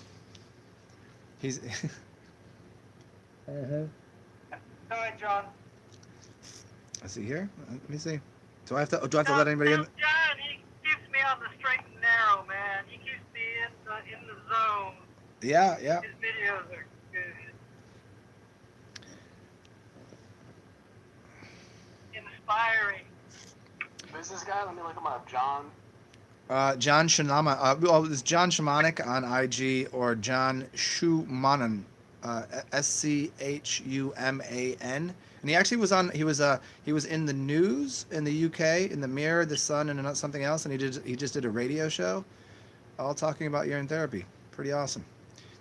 Speaker 1: He's.
Speaker 3: Go ahead, John.
Speaker 1: Is he here? Let me see. Do I have to let anybody in?
Speaker 3: John, he keeps me on the straight and narrow, man. He keeps me in the zone.
Speaker 1: Yeah.
Speaker 3: His videos are good. Inspiring.
Speaker 4: Who's this guy? Let me look him up. John.
Speaker 1: John Shamanic. Well, it's John Shamanic on IG or John Schumann, SCHUMAN. And he actually was on. He was in the news in the UK, in the Mirror, the Sun, and something else. And he just did a radio show, all talking about urine therapy. Pretty awesome.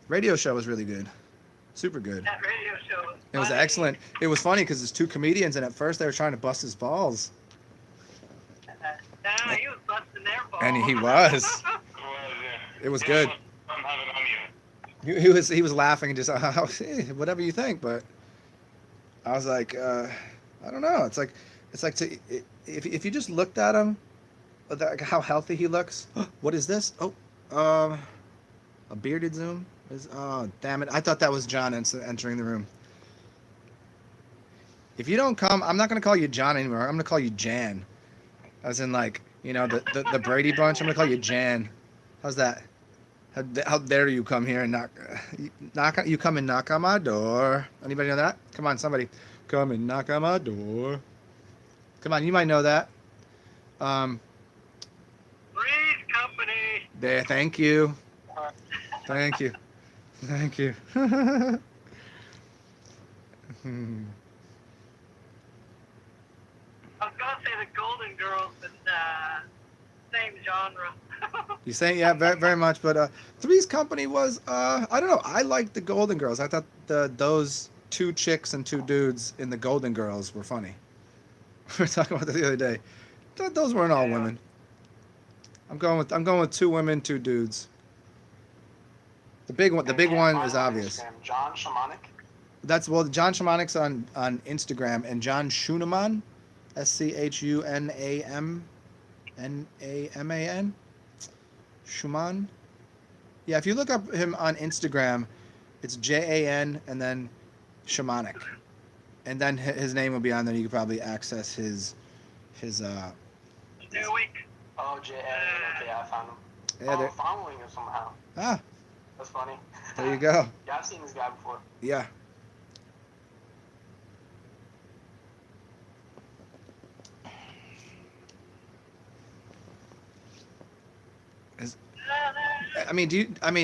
Speaker 1: Radio show was really good, super good.
Speaker 3: That radio show.
Speaker 1: It was excellent. It was funny because there's 2 comedians, and at first they were trying to bust his balls.
Speaker 3: Nah, he was busting their balls.
Speaker 1: And he was. It was good.
Speaker 2: I'm having it on you.
Speaker 1: He was laughing and just hey, whatever you think, but I was like, I don't know. It's like if you just looked at him, how healthy he looks. What is this? Oh, a bearded Zoom. Oh, damn it! I thought that was John entering the room. If you don't come, I'm not gonna call you John anymore. I'm gonna call you Jan, as in like the Brady Bunch. I'm gonna call you Jan. How's that? How dare you come here and you come and knock on my door. Anybody know that? Come on, somebody. Come and knock on my door. Come on, you might know that.
Speaker 3: Three's Company.
Speaker 1: There, thank you. Thank you. Thank you.
Speaker 3: I was gonna say the Golden Girls, but same genre.
Speaker 1: You saying yeah, very, very much, but Three's Company was I don't know. I liked the Golden Girls. I thought those two chicks and two dudes in the Golden Girls were funny. We were talking about that the other day. Those weren't all women. I'm going with two women, two dudes. The big one is obvious.
Speaker 4: Instagram, John Shamanic.
Speaker 1: That's John Shamanic's on Instagram, and John Schuneman, SCHUNAMNAMAN, Schumann. Yeah, if you look up him on Instagram, it's JAN and then Shamanic, and then his name will be on there. You could probably access his
Speaker 3: Stewie.
Speaker 4: Oh, J.A. Okay, I found him.
Speaker 1: Yeah,
Speaker 4: I'm following him somehow.
Speaker 1: Ah,
Speaker 4: That's funny.
Speaker 1: there you go.
Speaker 4: Yeah, I've seen this guy before.
Speaker 1: Yeah.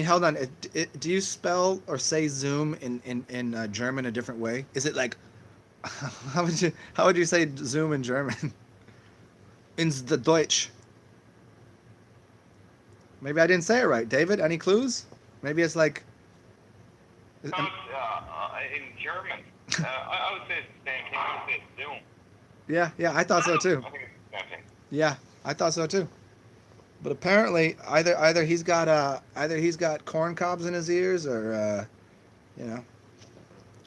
Speaker 1: Hold on. Do you spell or say Zoom in German a different way? Is it like, how would you say Zoom in German? In the Deutsch. Maybe I didn't say it right. David, any clues? Maybe it's like.
Speaker 2: In German, I would say it's the same thing. I would say it's Zoom.
Speaker 1: Yeah, I thought so too.
Speaker 2: I think it's the same thing.
Speaker 1: Yeah, I thought so too. But apparently, either he's got corn cobs in his ears, or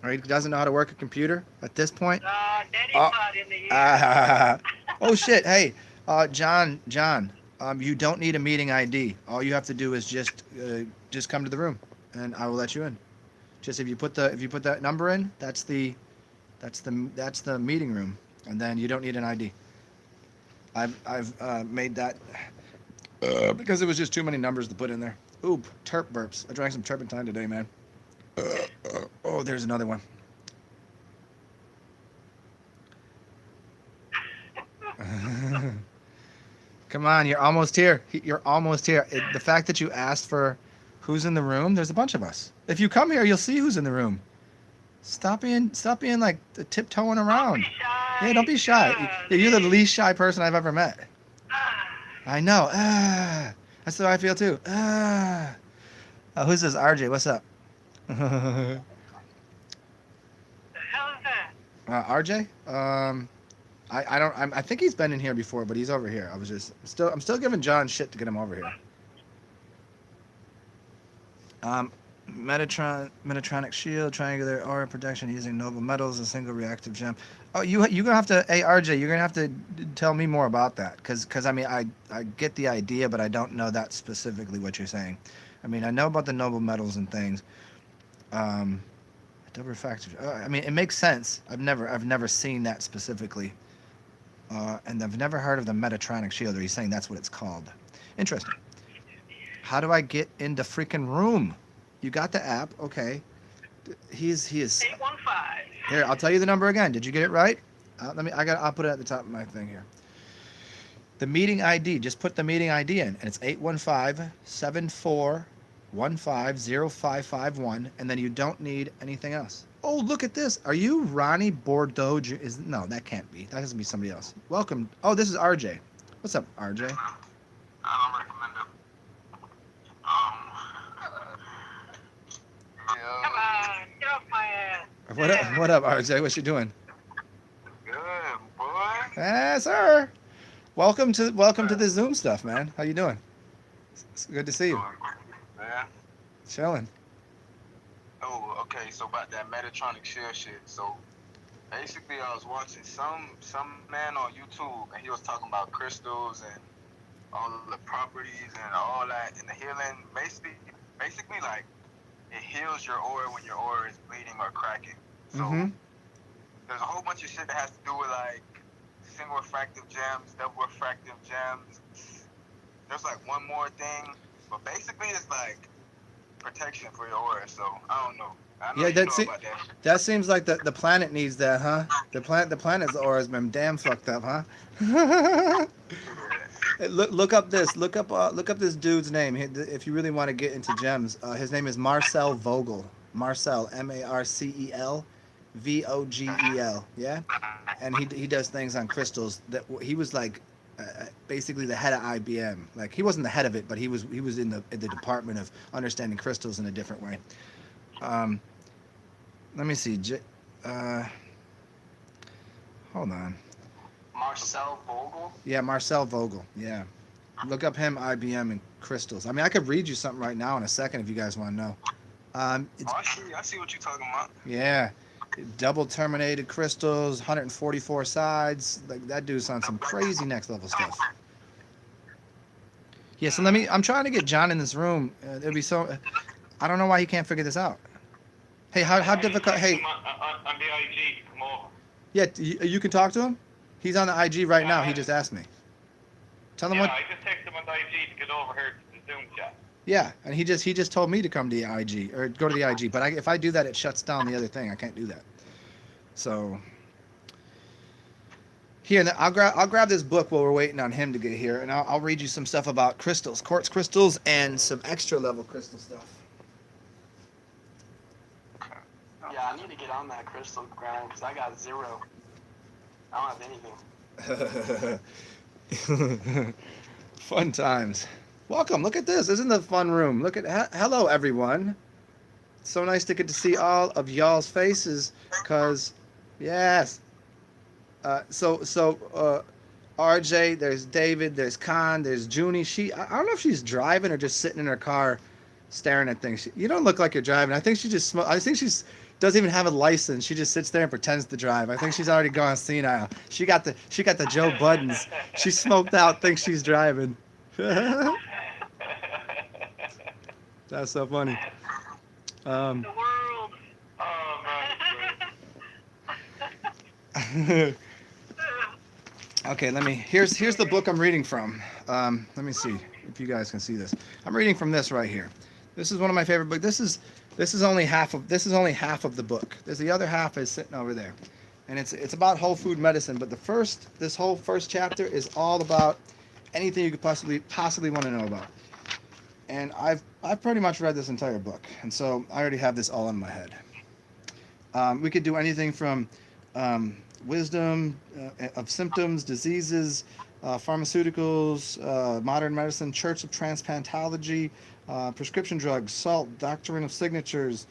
Speaker 1: or he doesn't know how to work a computer at this point.
Speaker 3: Daddy pot in the ear.
Speaker 1: Oh shit! Hey, John, you don't need a meeting ID. All you have to do is just come to the room, and I will let you in. Just if you put that number in, that's the meeting room, and then you don't need an ID. I've made that because it was just too many numbers to put in there. Oop, terp burps. I drank some turpentine today, man. Oh, there's another one. Come on, you're almost here. You're almost here. The fact that you asked for who's in the room, there's a bunch of us. If you come here, you'll see who's in the room. Stop being like tiptoeing around. Yeah, don't be shy. You're the least shy person I've ever met. I know. That's how I feel too. Who's this? RJ, what's up?
Speaker 3: The hell is that?
Speaker 1: RJ? I think he's been in here before, but he's over here. I'm still giving John shit to get him over here. Metatronic shield, triangular aura protection using noble metals, a single reactive gem. Oh, you're gonna have to. Hey, RJ, you're gonna have to tell me more about that, because I get the idea, but I don't know that specifically what you're saying. I mean, I know about the noble metals and things. Double refractive. It makes sense. I've never seen that specifically, and I've never heard of the Metatronic shield. Are you saying that's what it's called? Interesting. How do I get into freaking room? You got the app, okay. He is
Speaker 3: 815.
Speaker 1: Here, I'll tell you the number again. Did you get it right? I'll put it at the top of my thing here. The meeting ID, just put the meeting ID in, and it's 815-7415-0551, and then you don't need anything else. Oh, look at this. Are you Ronnie Bordeaux? No, that can't be. That has to be somebody else. Welcome. Oh, this is RJ. What's up, RJ?
Speaker 2: I don't recommend it.
Speaker 3: Come on, get off my ass.
Speaker 1: What up, RJ? What you doing?
Speaker 2: Good, boy.
Speaker 1: Sir. Welcome to the Zoom stuff, man. How you doing? It's good to see you.
Speaker 5: Yeah.
Speaker 1: Chilling.
Speaker 5: Oh, okay. So about that Metatronic shell shit. So basically, I was watching some man on YouTube, and he was talking about crystals and all of the properties and all that, and the healing. Basically, like it heals your aura when your aura is bleeding or cracking. So
Speaker 1: Mm-hmm.
Speaker 5: there's a whole bunch of shit that has to do with like single refractive gems, double refractive gems. There's like one more thing, but basically it's like protection for your aura. So I don't know. I know
Speaker 1: Yeah,
Speaker 5: you know
Speaker 1: that's it.
Speaker 5: about that.
Speaker 1: That seems like the planet needs that, huh? The planet's aura has been damn fucked up, huh? Hey, look up this dude's name. If you really want to get into gems, his name is Marcel Vogel. Marcel, Marcel, Vogel. Yeah, and he does things on crystals. That he was like basically the head of IBM. Like he wasn't the head of it, but he was in the department of understanding crystals in a different way. Um, Let me see. Hold on.
Speaker 4: Marcel Vogel.
Speaker 1: Yeah, Marcel Vogel. Yeah. Look up him, IBM, and crystals. I mean, I could read you something right now in a second if you guys want to know. It's,
Speaker 5: Oh, I see what you're talking about.
Speaker 1: yeah. Double terminated crystals, 144 sides. Like, that dude's on some crazy next level stuff. Yeah, so I'm trying to get John in this room. It'd be so, I don't know why he can't figure this out. Hey, how difficult, hey,
Speaker 2: On the IG, come over.
Speaker 1: yeah, you can talk to him? He's on the IG right now. He just asked me. Tell him
Speaker 2: Yeah,
Speaker 1: what.
Speaker 2: I just texted him on the IG to get over here to the Zoom chat.
Speaker 1: Yeah, and he just told me to come to the IG or go to the IG. But if I do that, it shuts down the other thing. I can't do that. So here, I'll grab this book while we're waiting on him to get here, and I'll read you some stuff about crystals, quartz crystals, and some extra level crystal stuff.
Speaker 4: Yeah, I need to get on that crystal grind because I got 0. I don't have anything.
Speaker 1: Fun times. Welcome. Look at this. Isn't the fun room? Look at hello everyone. It's so nice to get to see all of y'all's faces. Cause yes. RJ, there's David, there's Khan, there's Junie. I don't know if she's driving or just sitting in her car, staring at things. You don't look like you're driving. I think she just I think she's doesn't even have a license. She just sits there and pretends to drive. I think she's already gone senile. She got the Joe Buddens. She smoked out, thinks she's driving. That's so funny.
Speaker 3: The world.
Speaker 2: Oh, man.
Speaker 1: Okay, here's the book I'm reading from. Let me see if you guys can see this. I'm reading from this right here. This is one of my favorite books. This is only half of the book. There's the other half is sitting over there, and it's about whole food medicine. But this whole first chapter is all about anything you could possibly want to know about. And I've pretty much read this entire book, and so I already have this all in my head. We could do anything from wisdom of symptoms, diseases, pharmaceuticals, modern medicine, church of transplantology, prescription drugs, salt, doctrine of signatures,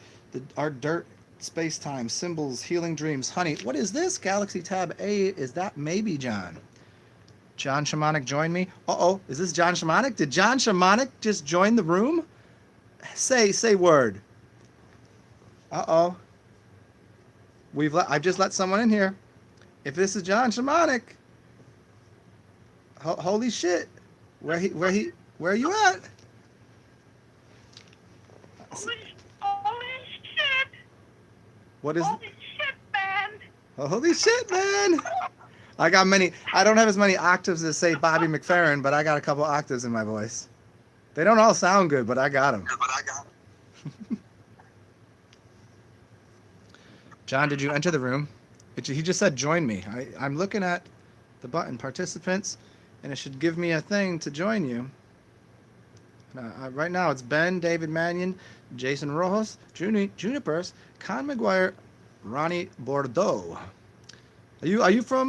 Speaker 1: our dirt, space-time, symbols, healing dreams, honey. What is this? Galaxy Tab A, is that maybe John? John Shamanic joined me. Uh-oh, is this John Shamanic? Did John Shamanic just join the room? Say word. Uh-oh. I've just let someone in here. If this is John Shamanic, holy shit. Where are you at?
Speaker 3: Holy shit!
Speaker 1: What is
Speaker 3: Holy shit, man!
Speaker 1: Holy shit, man. I don't have as many octaves as say Bobby McFerrin, but I got a couple octaves in my voice. They don't all sound good, but I got them. John, did you enter the room? He just said join me. I'm looking at the button participants, and it should give me a thing to join you. Right now it's Ben, David Mannion, Jason Rojas, Junipers, Con McGuire, Ronnie Bordeaux. Are you from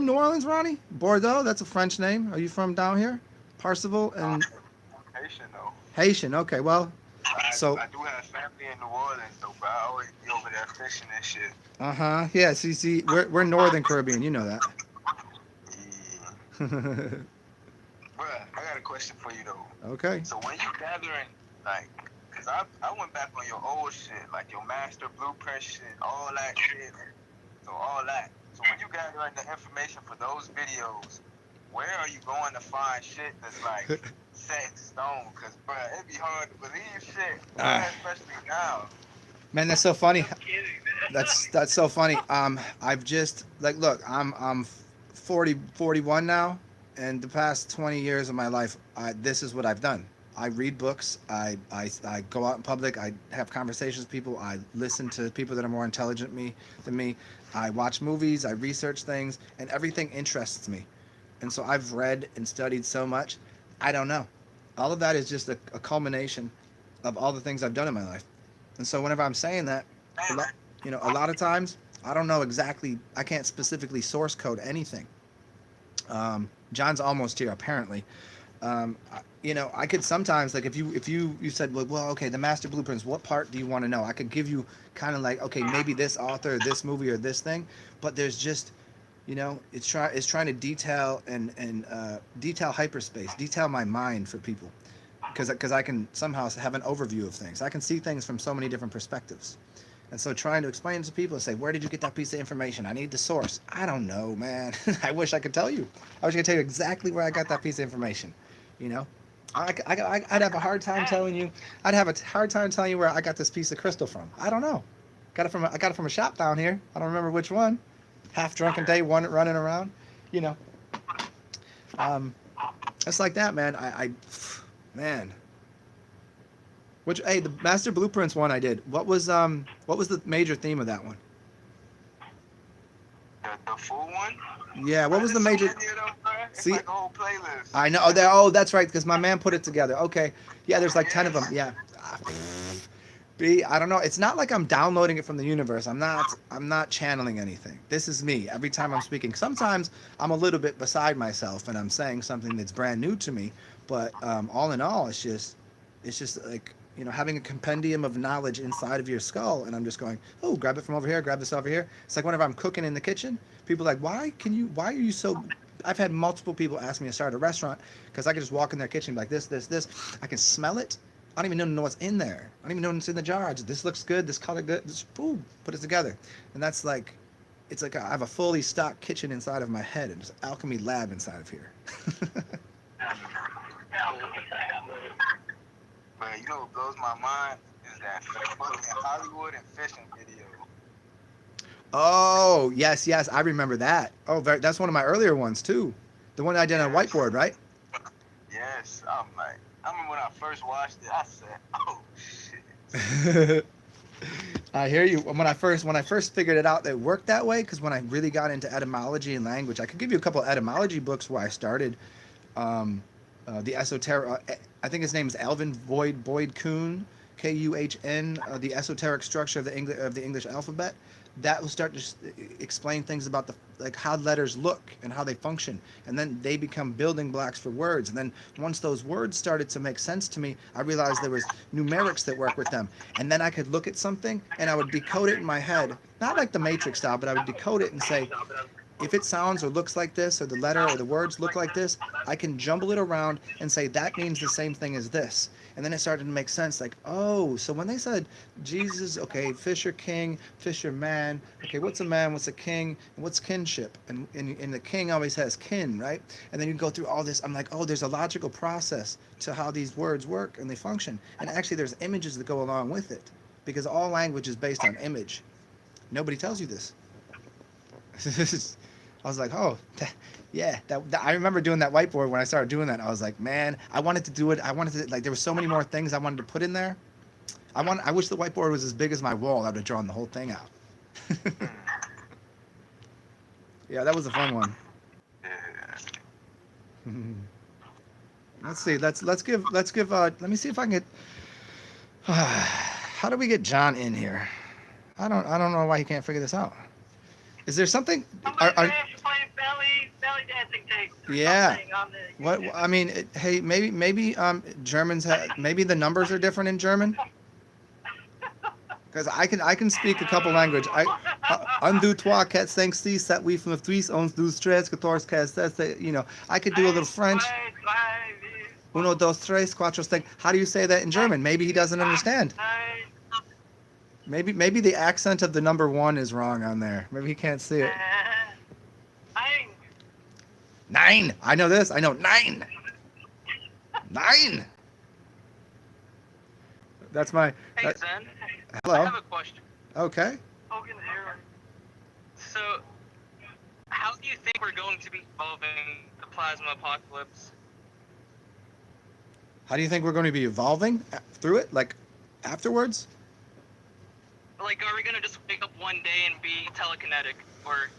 Speaker 1: New Orleans, Ronnie? Bordeaux, that's a French name. Are you from down here? Parsival and
Speaker 5: Haitian though.
Speaker 1: Haitian. Okay, well, so
Speaker 5: I do have family in New Orleans though, but I always be over there fishing and shit.
Speaker 1: yeah. See, we're Northern Caribbean. You know that.
Speaker 5: Yeah. Bruh, I got a question for you though.
Speaker 1: Okay.
Speaker 5: So when you gathering, like, cause I went back on your old shit, like your master blueprint shit, all that shit. So all that. So when you gathering the information for those videos, where are you going to find shit that's like set in stone? Cause bro, it'd be hard to believe shit, especially now.
Speaker 1: Man, that's so funny.
Speaker 3: No kidding, man.
Speaker 1: That's so funny. I've just like look, I'm 41 now, and the past 20 years of my life, this is what I've done. I read books. I go out in public. I have conversations with people. I listen to people that are more intelligent than me. I watch movies. I research things, and everything interests me. And so I've read and studied so much. I don't know. All of that is just a culmination of all the things I've done in my life. And so whenever I'm saying that, a lot of times I don't know exactly. I can't specifically source code anything. John's almost here apparently. I could sometimes, like, if you said, well, okay, the master blueprints, what part do you want to know? I could give you kind of like, okay, maybe this author, this movie, or this thing, but there's just, it's trying to detail and detail hyperspace, detail my mind for people, because I can somehow have an overview of things. I can see things from so many different perspectives. And so trying to explain to people and say, where did you get that piece of information? I need the source. I don't know, man. I wish I could tell you. I wish I could tell you exactly where I got that piece of information. I'd have a hard time telling you. I'd have a hard time telling you where I got this piece of crystal from. I don't know. I got it from a shop down here. I don't remember which one. Half drunken day, one running around. It's like that, man. Man. The Master Blueprints one I did. What was the major theme of that one?
Speaker 5: The full one?
Speaker 1: Yeah, what was the major?
Speaker 5: It's like a whole playlist.
Speaker 1: I know. That's right, because my man put it together. Okay. Yeah, there's like 10 of them. Yeah. I don't know. It's not like I'm downloading it from the universe. I'm not channeling anything. This is me every time I'm speaking. Sometimes I'm a little bit beside myself and I'm saying something that's brand new to me, but all in all, it's just like, having a compendium of knowledge inside of your skull, and I'm just going, oh, grab it from over here, grab this over here. It's like whenever I'm cooking in the kitchen, people are like, why are you so... I've had multiple people ask me to start a restaurant because I can just walk in their kitchen like this. I can smell it. I don't even know what's in there. I don't even know what's in the jar. This looks good. This color good. Just boom, put it together. And that's like, it's like I have a fully stocked kitchen inside of my head and just alchemy lab inside of here.
Speaker 5: But what blows my mind is that fucking Hollywood and fishing video.
Speaker 1: Oh, yes, I remember that. Oh, that's one of my earlier ones too. The one I did on a whiteboard, right?
Speaker 5: Yes, I remember when I first watched it, I said, oh shit.
Speaker 1: I hear you. When I first figured it out, it worked that way, because when I really got into etymology and language, I could give you a couple of etymology books where I started. The esoteric, I think his name is Alvin Boyd Kuhn, Kuhn, the esoteric structure of the English alphabet. That will start to explain things about how letters look and how they function, and then they become building blocks for words. And then once those words started to make sense to me, I realized there was numerics that work with them. And then I could look at something and I would decode it in my head, not like the Matrix style, but I would decode it and say, if it sounds or looks like this, or the letter or the words look like this, I can jumble it around and say that means the same thing as this. And then it started to make sense, like, oh, so when they said Jesus, okay, fisher king, fisher man, okay, what's a man, what's a king, and what's kinship? And the king always has kin, right? And then you go through all this, I'm like, oh, there's a logical process to how these words work and they function. And actually there's images that go along with it, because all language is based on image. Nobody tells you this. I was like, oh, yeah. I remember doing that whiteboard when I started doing that. I was like, man, I wanted to do it. There were so many more things I wanted to put in there. I wish the whiteboard was as big as my wall. I would have drawn the whole thing out. Yeah, that was a fun one. Let's see. Let's give. Let me see if I can get. How do we get John in here? I don't know why he can't figure this out. Is there something?
Speaker 3: Somebody playing belly dancing tape.
Speaker 1: Yeah.
Speaker 3: On the
Speaker 1: What I mean, hey, maybe Germans maybe the numbers are different in German. Because I can speak a couple language. Un, deux, trois, quatre, cinq, six, sept, huit, neuf, dix, onze, douze, treize, quatorze, quinze, seize. I could do a little French. Uno, dos, tres, cuatro, cinco. How do you say that in German? Maybe he doesn't understand. Maybe the accent of the number 1 is wrong on there. Maybe he can't see it. 9. I know this. I know 9. 9. That's my.
Speaker 6: Hey,
Speaker 1: That,
Speaker 6: Zen. I
Speaker 1: hello.
Speaker 6: have a question.
Speaker 1: Okay.
Speaker 6: So, how do you think we're going to be evolving the plasma apocalypse?
Speaker 1: How do you think we're going to be evolving through it? Like afterwards?
Speaker 6: Like, are we going to just wake up one day and be telekinetic? Or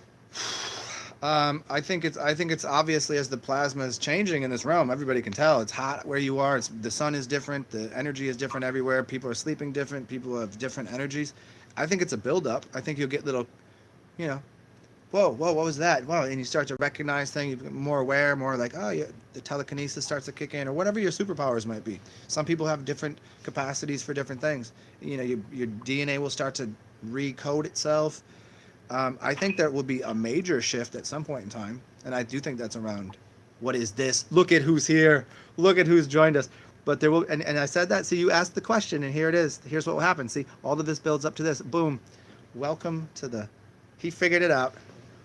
Speaker 1: I think it's obviously as the plasma is changing in this realm, everybody can tell it's hot where you are. The sun is different. The energy is different everywhere. People are sleeping different. People have different energies. I think it's a buildup. I think you'll get little, whoa, what was that? Whoa, and you start to recognize things. You become more aware, more like, oh, yeah, the telekinesis starts to kick in, or whatever your superpowers might be. Some people have different capacities for different things. Your DNA will start to recode itself. I think there will be a major shift at some point in time, and I do think that's around. What is this? Look at who's here. Look at who's joined us. But there will, and I said that. See, you asked the question, and here it is. Here's what will happen. See, all of this builds up to this. Boom. Welcome to the. He figured it out.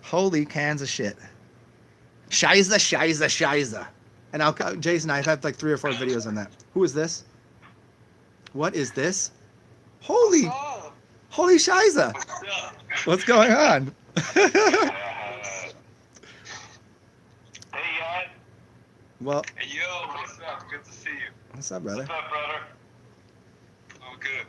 Speaker 1: Holy cans of shit. Shiza. And Jason, I've had like 3 or 4 videos on that. Who is this? What is this? Holy shiza. What's going on?
Speaker 2: Hey, guys.
Speaker 1: Well,
Speaker 5: Hey, yo, what's up? Good to see you.
Speaker 1: what's up, brother?
Speaker 2: What's up, brother?
Speaker 5: Oh, good.